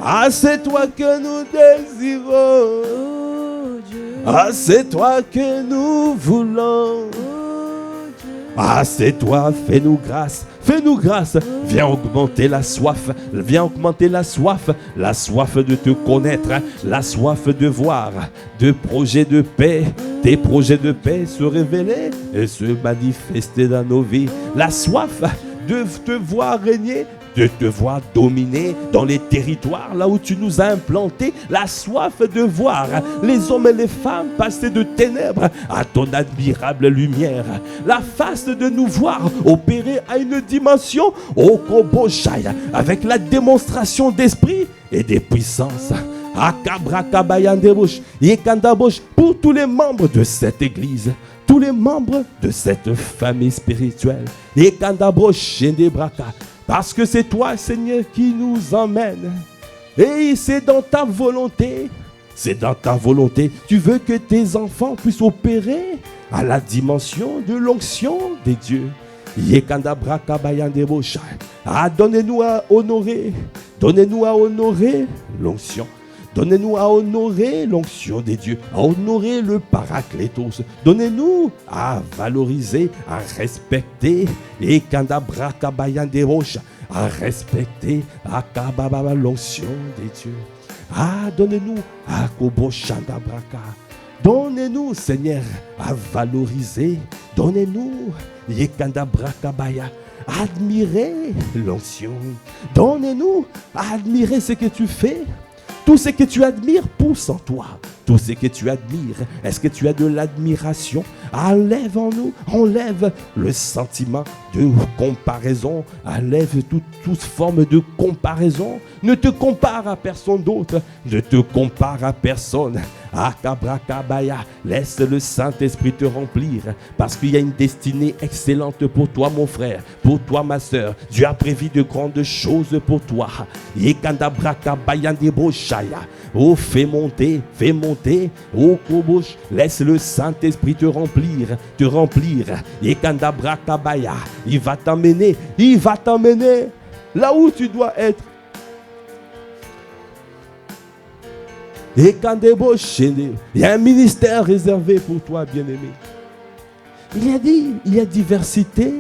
Ah, c'est toi que nous désirons. Oh Dieu, Ah, c'est toi que nous voulons. oh Dieu, Ah, c'est toi, fais-nous grâce, fais-nous grâce. Viens augmenter la soif, viens augmenter la soif de te connaître, la soif de voir, de projets de paix, tes projets de paix se révéler et se manifester dans nos vies. La soif de te voir régner, de te voir dominer dans les territoires là où tu nous as implantés, la soif de voir les hommes et les femmes passer de ténèbres à ton admirable lumière, la face de nous voir opérer à une dimension au Koboshai avec la démonstration d'esprit et des puissances. Pour tous les membres de cette église, tous les membres de cette famille spirituelle, parce que c'est toi, Seigneur, qui nous emmène. Et c'est dans ta volonté. C'est dans ta volonté. Tu veux que tes enfants puissent opérer à la dimension de l'onction des dieux. Ah, donnez-nous à honorer. Donnez-nous à honorer l'onction. Donnez-nous à honorer l'onction des dieux, à honorer le Paraclétos. Donnez-nous à valoriser, à respecter et à respecter l'onction des dieux. Ah, donnez-nous à Koboshandabraka. Donnez-nous, Seigneur, à valoriser. Donnez-nous, Yekandabrakabaya, admirer l'onction. Donnez-nous à admirer ce que tu fais. Tout ce que tu admires pousse en toi. Tout ce que tu admires, est-ce que tu as de l'admiration? Enlève en nous, enlève le sentiment de comparaison, enlève toute forme de comparaison. Ne te compare à personne d'autre, ne te compare à personne. Akabrakabaya, laisse le Saint-Esprit te remplir, parce qu'il y a une destinée excellente pour toi, mon frère, pour toi, ma soeur. Dieu a prévu de grandes choses pour toi. Yekandabrakabaya. Oh, fais monter, oh Kobosh, laisse le Saint-Esprit te remplir, Yekandabrakabaya, il va t'emmener là où tu dois être. Il y a un ministère réservé pour toi, bien-aimé. Il a dit, il y a diversité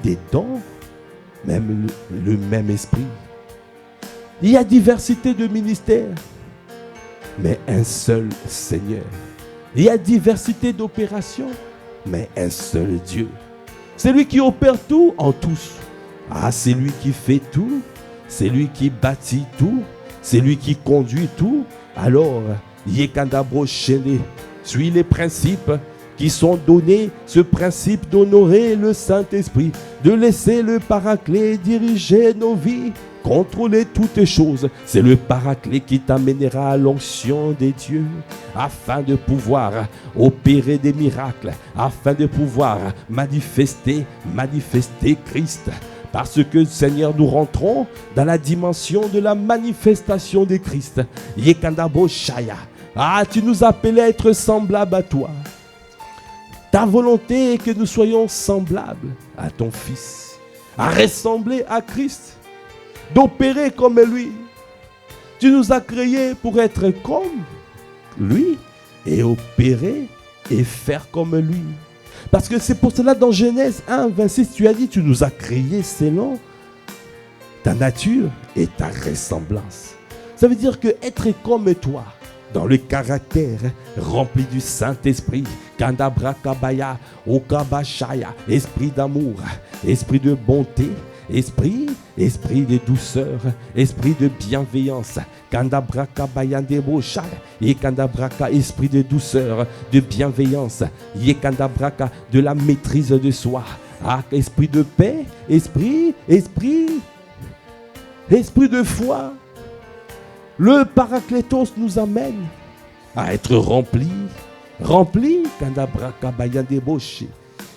des dons, même le même esprit. Il y a diversité de ministères, mais un seul Seigneur. Il y a diversité d'opérations, mais un seul Dieu. C'est lui qui opère tout en tous. Ah, c'est lui qui fait tout, c'est lui qui bâtit tout, c'est lui qui conduit tout. Alors, Yekandabro Shene, suis les principes qui sont donnés, ce principe d'honorer le Saint-Esprit, de laisser le Paraclet diriger nos vies, contrôler toutes choses. C'est le Paraclet qui t'amènera à l'onction des dieux, afin de pouvoir opérer des miracles, afin de pouvoir manifester Christ. Parce que, Seigneur, nous rentrons dans la dimension de la manifestation de Christ. Yekandabo Shaya. Ah, tu nous appelais à être semblables à toi. Ta volonté est que nous soyons semblables à ton Fils, à ressembler à Christ, d'opérer comme lui. Tu nous as créés pour être comme lui et opérer et faire comme lui. Parce que c'est pour cela dans Genèse 1, 26, tu as dit, tu nous as créés selon ta nature et ta ressemblance. Ça veut dire que être comme toi, dans le caractère rempli du Saint-Esprit, Kandabrakabaya, Okabashaya, esprit d'amour, esprit de bonté, esprit de douceur, esprit de bienveillance, Kandabraka Deboshai, Yekandabraka, esprit de douceur, de bienveillance, Yekandabraka, de la maîtrise de soi, esprit de paix, esprit de foi. Le Paraclétos nous amène à être rempli, Kandabraka Deboshai.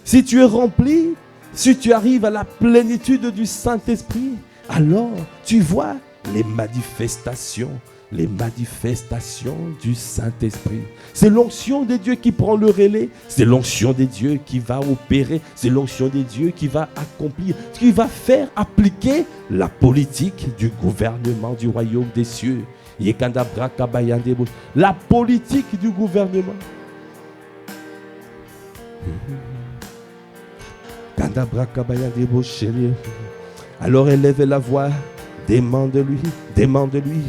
Si tu es rempli, si tu arrives à la plénitude du Saint-Esprit, alors tu vois les manifestations les manifestations du Saint-Esprit. C'est l'onction de Dieu qui prend le relais. C'est l'onction de Dieu qui va opérer. C'est l'onction de Dieu qui va accomplir, qui va faire appliquer la politique du gouvernement du royaume des cieux. La politique du gouvernement. Alors élève la voix, demande-lui. Demande-lui.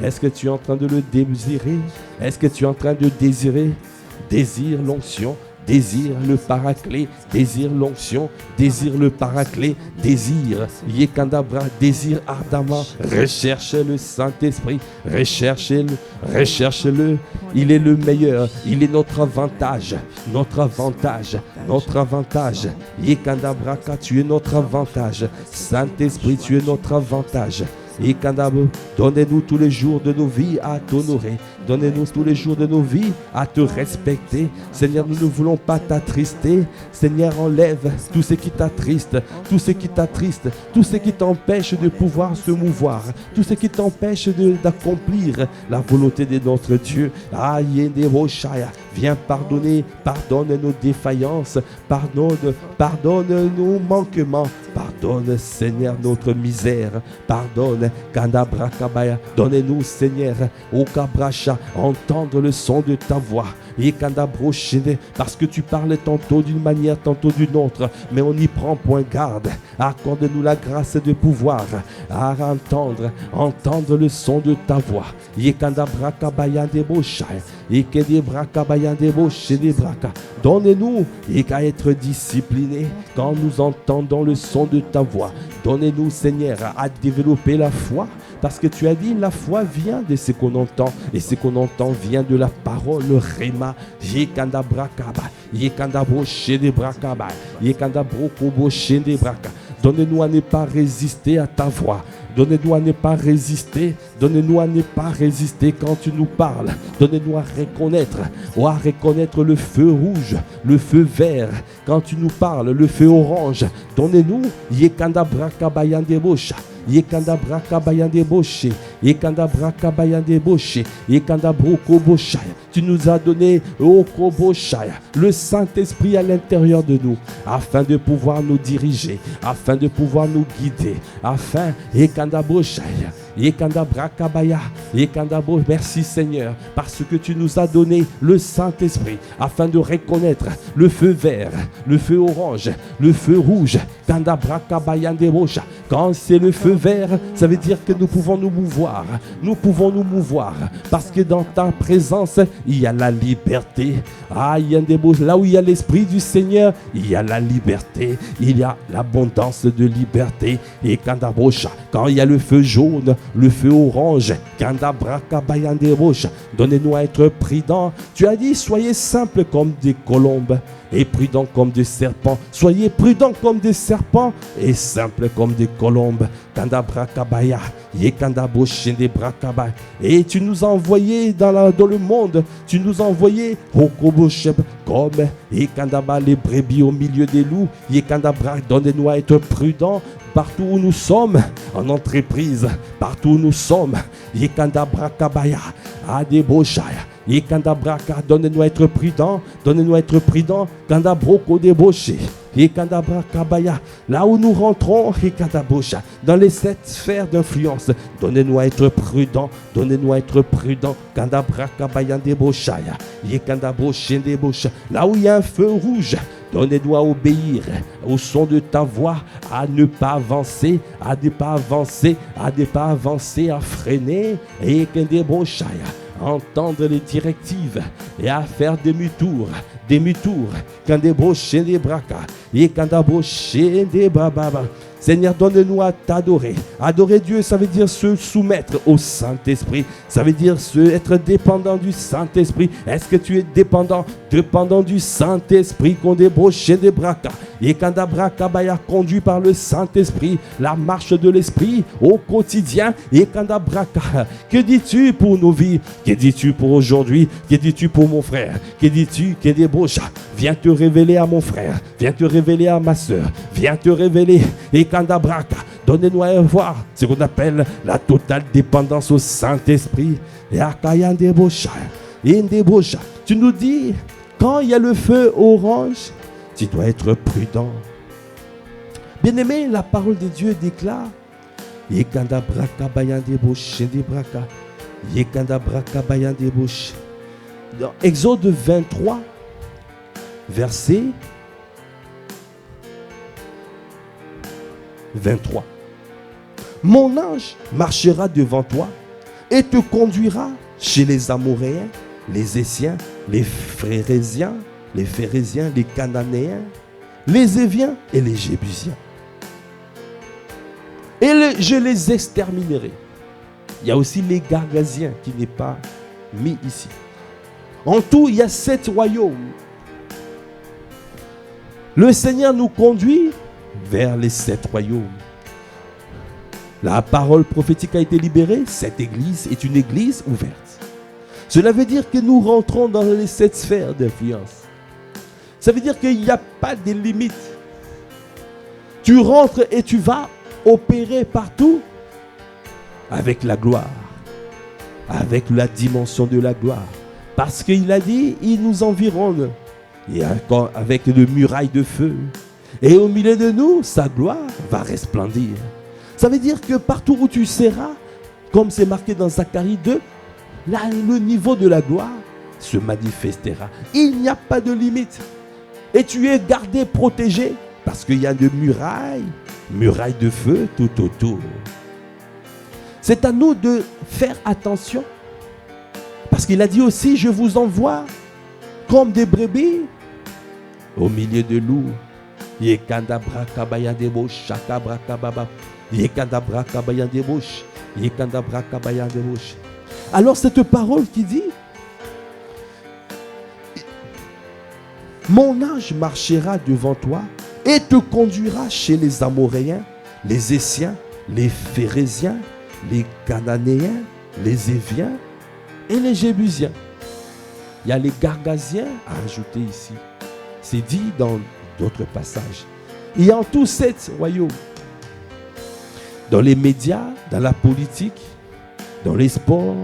Est-ce que tu es en train de le désirer? Est-ce que tu es en train de désirer? Désire l'onction. Désire le paraclet, désire l'onction, désire le paraclet, désire ardemment, recherche le Saint-Esprit, recherche-le, il est le meilleur, il est notre avantage, tu es notre avantage, Saint-Esprit, tu es notre avantage. Et donnez-nous tous les jours de nos vies à t'honorer. Donnez-nous tous les jours de nos vies à te respecter. Seigneur, nous ne voulons pas t'attrister. Seigneur, enlève tout ce qui t'attriste, tout ce qui t'empêche de pouvoir se mouvoir, tout ce qui t'empêche d'accomplir la volonté de notre Dieu. Viens pardonne nos défaillances, pardonne nos manquements, pardonne Seigneur notre misère, pardonne Kandabra Kabaya, donnez-nous Seigneur, au Kabracha, entendre le son de ta voix. Et parce que tu parles tantôt d'une manière, tantôt d'une autre, mais on n'y prend point garde. Accorde-nous la grâce de pouvoir à entendre le son de ta voix. Donnez-nous et qu'à être disciplinés quand nous entendons le son de ta voix. Donnez-nous Seigneur à développer la foi. Parce que tu as dit, la foi vient de ce qu'on entend. Et ce qu'on entend vient de la parole, le Réma. Donnez-nous à ne pas résister à ta voix. Donnez-nous à ne pas résister. Donnez-nous à ne pas résister quand tu nous parles. Donnez-nous à reconnaître le feu rouge, le feu vert. Quand tu nous parles, le feu orange. Donnez-nous. Yekanda braka bayande boshe, yekanda braka bayande boshe, yekanda broko boshaya. Tu nous as donné oko boshaya, le Saint-Esprit à l'intérieur de nous, afin de pouvoir nous diriger, afin de pouvoir nous guider, afin yekanda boshaya. Merci Seigneur, parce que tu nous as donné le Saint-Esprit afin de reconnaître le feu vert, le feu orange, le feu rouge. Quand c'est le feu vert, ça veut dire que nous pouvons nous mouvoir. Nous pouvons nous mouvoir parce que dans ta présence, il y a la liberté. Là où il y a l'Esprit du Seigneur, il y a la liberté. Il y a l'abondance de liberté. Et quand il y a le feu jaune, le feu orange, donnez-nous à être prudents. Tu as dit, soyez simples comme des colombes et prudents comme des serpents. Soyez prudents comme des serpents et simples comme des colombes. Et tu nous as envoyés dans le monde. Tu nous as envoyés comme les brebis au milieu des loups. Donnez-nous à être prudents partout où nous sommes, en entreprise, partout où nous sommes. Donnez-nous à être prudents, donnez-nous à être prudents. Là où nous rentrons, dans les 7 sphères d'influence, donnez-nous à être prudents, donnez-nous à être prudents. Là où il y a un feu rouge, donnez-nous à obéir au son de ta voix, à ne pas avancer, à ne pas avancer, à ne pas avancer, à freiner. Entendre les directives et à faire demi-tour, quand des brochés des braca, et quand des brochés des bababa. Seigneur, donne-nous à t'adorer. Adorer Dieu, ça veut dire se soumettre au Saint-Esprit. Ça veut dire être dépendant du Saint-Esprit. Est-ce que tu es dépendant du Saint-Esprit qu'on débroche des braca? Et quand braca baya conduit par le Saint-Esprit, la marche de l'Esprit au quotidien. Et quand braca, que dis-tu pour nos vies? Que dis-tu pour aujourd'hui? Que dis-tu pour mon frère? Que dis-tu? Que des brocha? Viens te révéler à mon frère. Viens te révéler à ma soeur. Viens te révéler. Et quand braca, Donnez-nous à voir ce qu'on appelle la totale dépendance au Saint-Esprit. Et à Kayandebosha, Indebosha. Tu nous dis, quand il y a le feu orange, tu dois être prudent. Bien-aimé, la parole de Dieu déclare Yekanda braka bayandebosh, braka. Yekanda braka bayandebosh. Dans Exode 23, verset 23. Mon ange marchera devant toi et te conduira chez les Amoréens, les Essiens, les Phérésiens, les Cananéens, les Éviens et les Jébusiens. Et je les exterminerai. Il y a aussi les Gargasiens qui n'est pas mis ici. En tout, il y a 7 royaumes. Le Seigneur nous conduit vers les 7 royaumes. La parole prophétique a été libérée. Cette église est une église ouverte. Cela veut dire que nous rentrons dans les 7 sphères d'influence. Ça veut dire qu'il n'y a pas de limite. Tu rentres et tu vas opérer partout avec la gloire, avec la dimension de la gloire. Parce qu'il a dit, il nous environne et avec de murailles de feu. Et au milieu de nous, sa gloire va resplendir. Ça veut dire que partout où tu seras, comme c'est marqué dans Zacharie 2, là, le niveau de la gloire se manifestera. Il n'y a pas de limite. Et tu es gardé, protégé, parce qu'il y a de murailles de feu tout autour. C'est à nous de faire attention. Parce qu'il a dit aussi, je vous envoie comme des brebis au milieu de loups. Yekanda brakabaya debosh, shaka brakababa. Yekanda brakabaya debosh, yekanda brakabaya debosh. Alors cette parole qui dit, mon ange marchera devant toi et te conduira chez les Amoréens, les Essiens, les Phérésiens, les Cananéens, les Éviens et les Jébusiens. Il y a les Gargasiens à ajouter ici. C'est dit dans d'autres passages. Il y a en tout 7 royaumes. Dans les médias, dans la politique, dans les sports,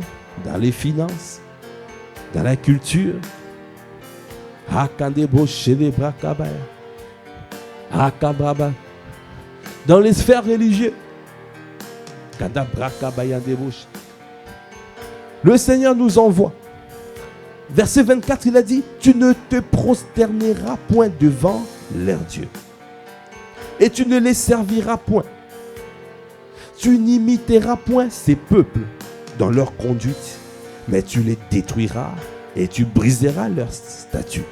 dans les finances, dans la culture. Dans les sphères religieuses. Le Seigneur nous envoie. Verset 24, il a dit, tu ne te prosterneras point devant leur Dieu. Et tu ne les serviras point. Tu n'imiteras point ces peuples dans leur conduite, mais tu les détruiras et tu briseras leurs statuts.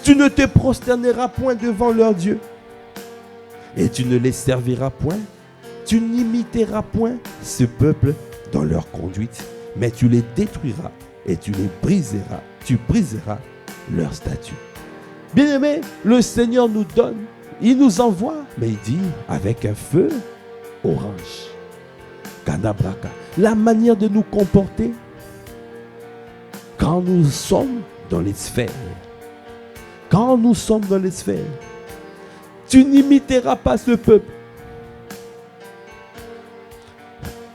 Tu ne te prosterneras point devant leur Dieu. Et tu ne les serviras point. Tu n'imiteras point ce peuple dans leur conduite, mais tu les détruiras et tu les briseras. Tu briseras leur statut. Bien-aimé, le Seigneur nous donne, il nous envoie, mais il dit avec un feu orange. Kanabraka. La manière de nous comporter quand nous sommes dans les sphères. Quand nous sommes dans les sphères, tu n'imiteras pas ce peuple.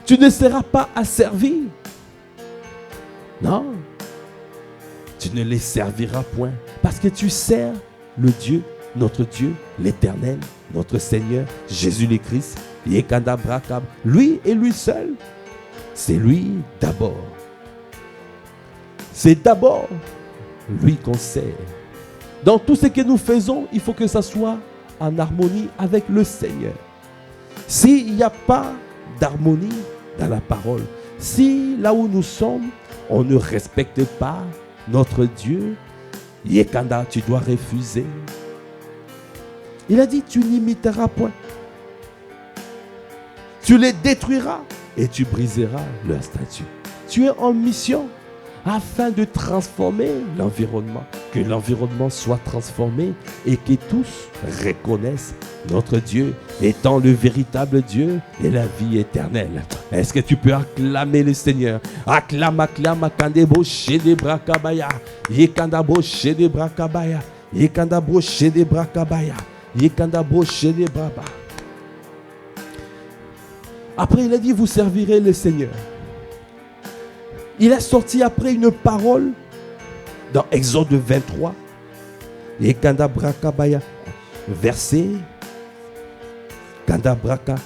Tu ne seras pas asservi. Non. Tu ne les serviras point. Parce que tu sers le Dieu, notre Dieu, l'Éternel, notre Seigneur, Jésus le Christ. Lui et lui seul. C'est lui d'abord. C'est d'abord lui qu'on sert. Dans tout ce que nous faisons, il faut que ça soit en harmonie avec le Seigneur. S'il n'y a pas d'harmonie dans la parole, si là où nous sommes, on ne respecte pas notre Dieu, Yekanda, tu dois refuser. Il a dit, tu n'imiteras point. Tu les détruiras et tu briseras leur statut. Tu es en mission afin de transformer l'environnement, que l'environnement soit transformé et que tous reconnaissent notre Dieu étant le véritable Dieu et la vie éternelle. Est-ce que tu peux acclamer le Seigneur? Acclame, acclame, akandebo shede brakabaya, yekandabo shede brakabaya, Yekandabo shede brakabaya. Yekandabo shede braba. Après, il a dit, vous servirez le Seigneur. Il a sorti après une parole dans Exode 23. Yekanda brakabaya. Verset Kandabraka,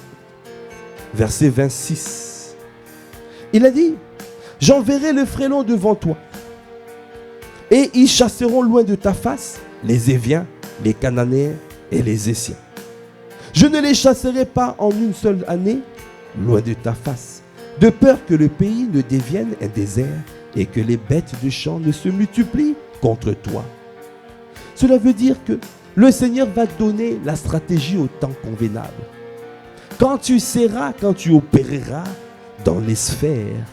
verset 26. Il a dit, j'enverrai le frélon devant toi, et ils chasseront loin de ta face les Éviens, les Cananéens et les Essiens. Je ne les chasserai pas en une seule année, loin de ta face, de peur que le pays ne devienne un désert et que les bêtes du champ ne se multiplient contre toi. Cela veut dire que le Seigneur va donner la stratégie au temps convenable. Quand tu seras, quand tu opéreras dans les sphères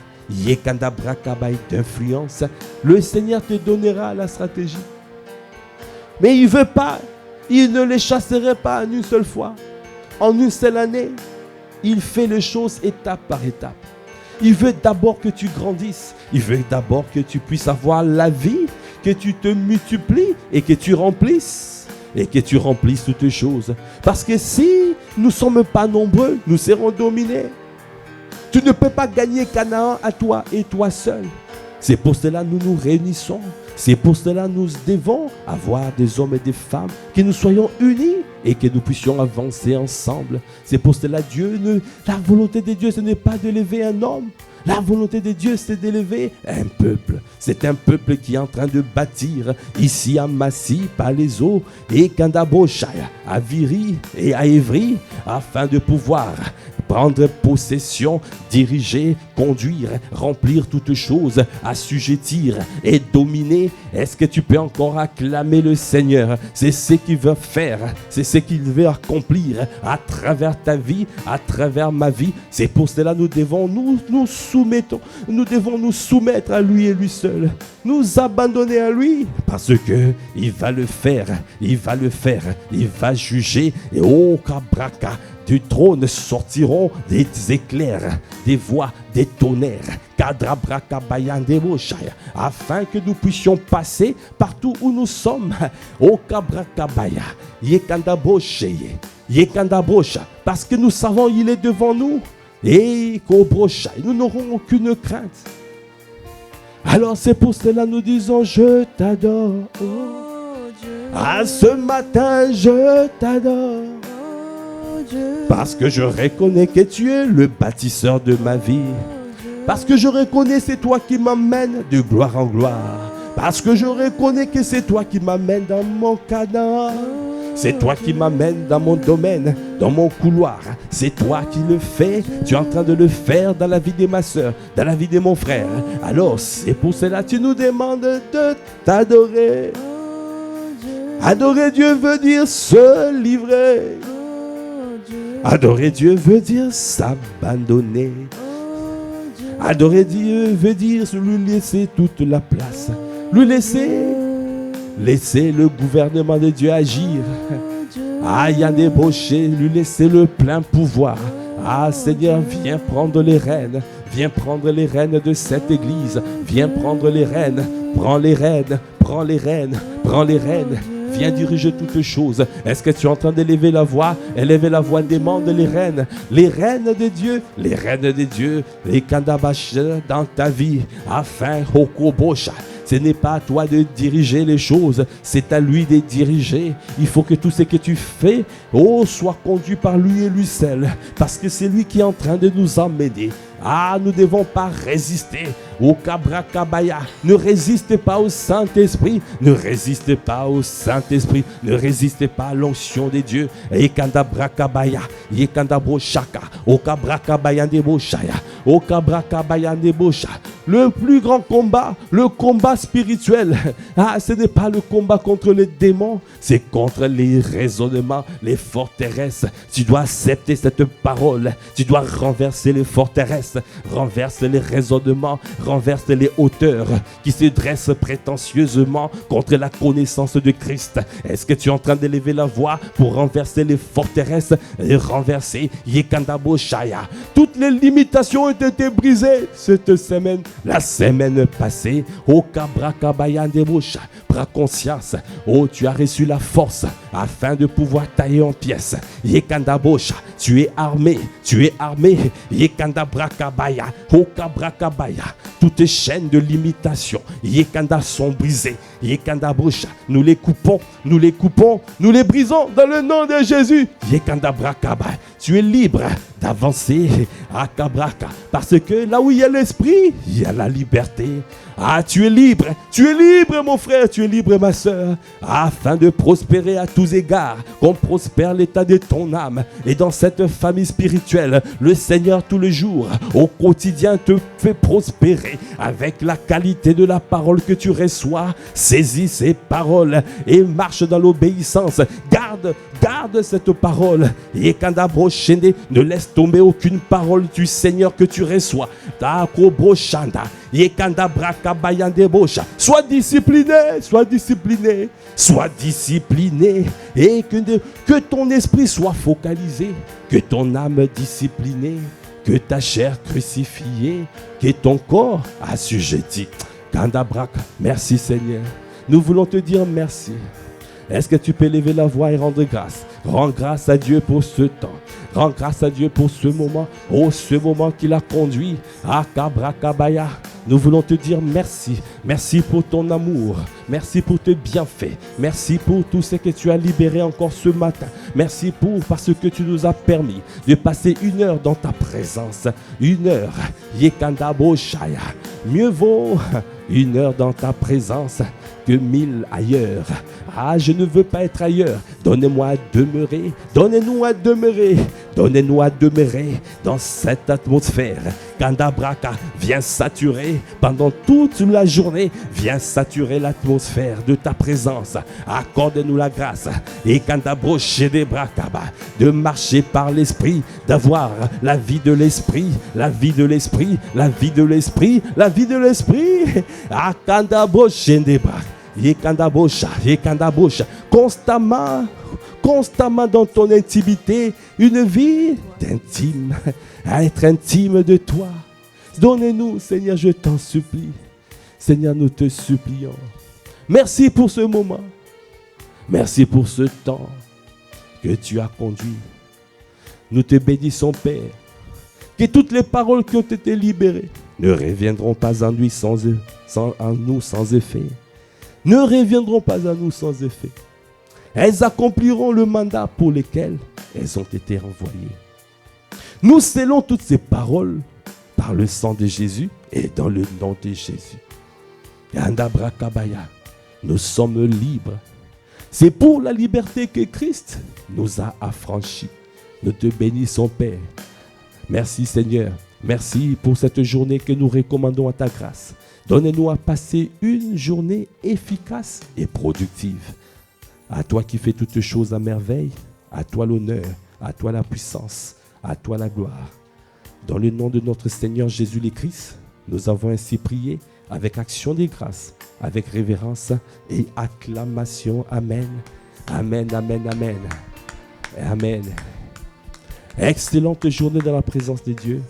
d'influence, le Seigneur te donnera la stratégie. Mais il ne veut pas, il ne les chasserait pas en une seule fois, en une seule année. Il fait les choses étape par étape. Il veut d'abord que tu grandisses. Il veut d'abord que tu puisses avoir la vie, que tu te multiplies et que tu remplisses. Et que tu remplisses toutes choses. Parce que si nous ne sommes pas nombreux, nous serons dominés. Tu ne peux pas gagner Canaan à toi et toi seul. C'est pour cela que nous nous réunissons. C'est pour cela que nous devons avoir des hommes et des femmes, que nous soyons unis et que nous puissions avancer ensemble. C'est pour cela que la volonté de Dieu, ce n'est pas de lever un homme. La volonté de Dieu, c'est d'élever un peuple. C'est un peuple qui est en train de bâtir ici à Massy, par les eaux, et Kandaboshaya, à Viry et à Évry, afin de pouvoir prendre possession, diriger, conduire, remplir toutes choses, assujettir et dominer. Est-ce que tu peux encore acclamer le Seigneur? C'est ce qu'il veut faire, c'est ce qu'il veut accomplir à travers ta vie, à travers ma vie. C'est pour cela que nous devons nous devons nous soumettre à lui et lui seul, nous abandonner à lui, parce que il va le faire, il va le faire, il va juger. Et oh Kabraka, du trône sortiront des éclairs, des voix, des tonnerres, afin que nous puissions passer partout où nous sommes. Oh Kabrakabaya, Yekandabosheye, Yekandabosha, parce que nous savons il est devant nous. Et Kobrosha, nous n'aurons aucune crainte. Alors c'est pour cela que nous disons je t'adore. Oh Dieu. Ah, ce matin je t'adore. Dieu. Parce que je reconnais que tu es le bâtisseur de ma vie. Parce que je reconnais c'est toi qui m'amène de gloire en gloire. Parce que je reconnais que c'est toi qui m'amène dans mon Canaan. C'est toi qui m'amène dans mon domaine, dans mon couloir. C'est toi qui le fais. Tu es en train de le faire dans la vie de ma soeur, dans la vie de mon frère. Alors c'est pour cela que tu nous demandes de t'adorer. Adorer Dieu veut dire se livrer. Adorer Dieu veut dire s'abandonner. Adorer Dieu veut dire lui laisser toute la place. Lui laisser le gouvernement de Dieu agir. Ah, il y a des brochets, lui laisser le plein pouvoir. Ah, Seigneur, viens prendre les rênes. Viens prendre les rênes de cette église. Viens prendre les rênes. Prends les rênes. Prends les rênes. Prends les rênes. Viens diriger toutes choses. Est-ce que tu es en train d'élever la voix? Élever la voix, demande les rênes. Les rênes de Dieu. Les rênes de Dieu. Les kandabash dans ta vie. Afin, hokobosha. Ce n'est pas à toi de diriger les choses, c'est à lui de diriger. Il faut que tout ce que tu fais, soit conduit par lui et lui seul. Parce que c'est lui qui est en train de nous emmener. Ah, nous ne devons pas résister au Kabrakabaya. Ne résistez pas au Saint-Esprit. Ne résistez pas au Saint-Esprit. Ne résistez pas à l'onction de Dieu. Ekandabrakabaya, Yekandaboshaka, Okabrakabaya Neboshaya, Okabrakabaya Nebosha. Le plus grand combat, le combat spirituel. Ah, ce n'est pas le combat contre les démons, c'est contre les raisonnements, les forteresses. Tu dois accepter cette parole. Tu dois renverser les forteresses, renverse les raisonnements, renverse les hauteurs qui se dressent prétentieusement contre la connaissance de Christ. Est-ce que tu es en train d'élever la voix pour renverser les forteresses et renverser Yekandaboshaya? Toutes les limitations ont été brisées cette semaine. la semaine passée. Oh, Kabrakabayandebosha, prends conscience. Oh, tu as reçu la force afin de pouvoir tailler en pièces. Yekandabosha, tu es armé, tu es armé. Yekandabrakabaya, oh, Kabrakabaya, toutes tes chaînes de limitation, Yekanda, sont brisées. Yekandabosha, nous les coupons, nous les coupons, nous les brisons dans le nom de Jésus. Yekandabrakabaya, tu es libre d'avancer à Kabraka, parce que là où il y a l'esprit, il y a la liberté. Ah, tu es libre mon frère, tu es libre ma soeur, afin de prospérer à tous égards, qu'on prospère l'état de ton âme. Et dans cette famille spirituelle, le Seigneur tout le jour, au quotidien, te fait prospérer avec la qualité de la parole que tu reçois. Saisis ces paroles et marche dans l'obéissance. Garde cette parole. Et quand ne laisse tomber aucune parole du Seigneur que tu reçois. Sois discipliné, sois discipliné, sois discipliné, et que ton esprit soit focalisé, que ton âme disciplinée, que ta chair crucifiée, que ton corps assujetti. Kandabraka, merci Seigneur. Nous voulons te dire merci. Est-ce que tu peux lever la voix et rendre grâce? Rends grâce à Dieu pour ce temps. Rends grâce à Dieu pour ce moment. Oh, ce moment qu'il a conduit à Kabrakabaya. Nous voulons te dire merci. Merci pour ton amour. Merci pour tes bienfaits. Merci pour tout ce que tu as libéré encore ce matin. Merci parce que tu nous as permis de passer 1 heure dans ta présence. 1 heure. Yekandabo Shaya. Mieux vaut 1 heure dans ta présence que 1000 ailleurs. Ah, je ne veux pas être ailleurs. Donnez-moi à demeurer. Donnez-nous à demeurer. Donnez-nous à demeurer dans cette atmosphère. Kandabraka, viens saturer pendant toute la journée. Viens saturer l'atmosphère de ta présence. Accorde-nous la grâce. Et Kandabroshedebrakaba, de marcher par l'esprit, d'avoir la vie de l'esprit, la vie de l'esprit, la vie de l'esprit, la vie de l'esprit. Akandabroshedebrak. Yekandabosha, constamment dans ton intimité, une vie d'intime, à être intime de toi. Donne-nous, Seigneur, je t'en supplie. Seigneur, nous te supplions. Merci pour ce moment. Merci pour ce temps que tu as conduit. Nous te bénissons, Père. Que toutes les paroles qui ont été libérées ne reviendront pas en nous sans effet. Ne reviendront pas à nous sans effet. Elles accompliront le mandat pour lequel elles ont été renvoyées. Nous scellons toutes ces paroles par le sang de Jésus et dans le nom de Jésus. Yandabrakabaya, nous sommes libres. C'est pour la liberté que Christ nous a affranchis. Nous te bénissons, Père. Merci, Seigneur. Merci pour cette journée que nous recommandons à ta grâce. Donne-nous à passer une journée efficace et productive. À toi qui fais toutes choses à merveille, à toi l'honneur, à toi la puissance, à toi la gloire. Dans le nom de notre Seigneur Jésus le Christ, nous avons ainsi prié avec action de grâce, avec révérence et acclamation. Amen. Amen, amen, amen. Amen. Excellente journée dans la présence de Dieu.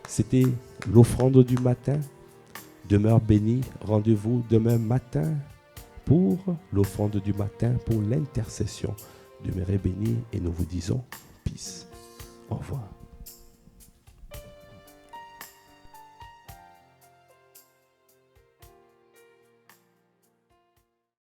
C'était l'offrande du matin. Demeure béni, rendez-vous demain matin pour l'offrande du matin, pour l'intercession. Demeurez bénis et nous vous disons peace. Au revoir.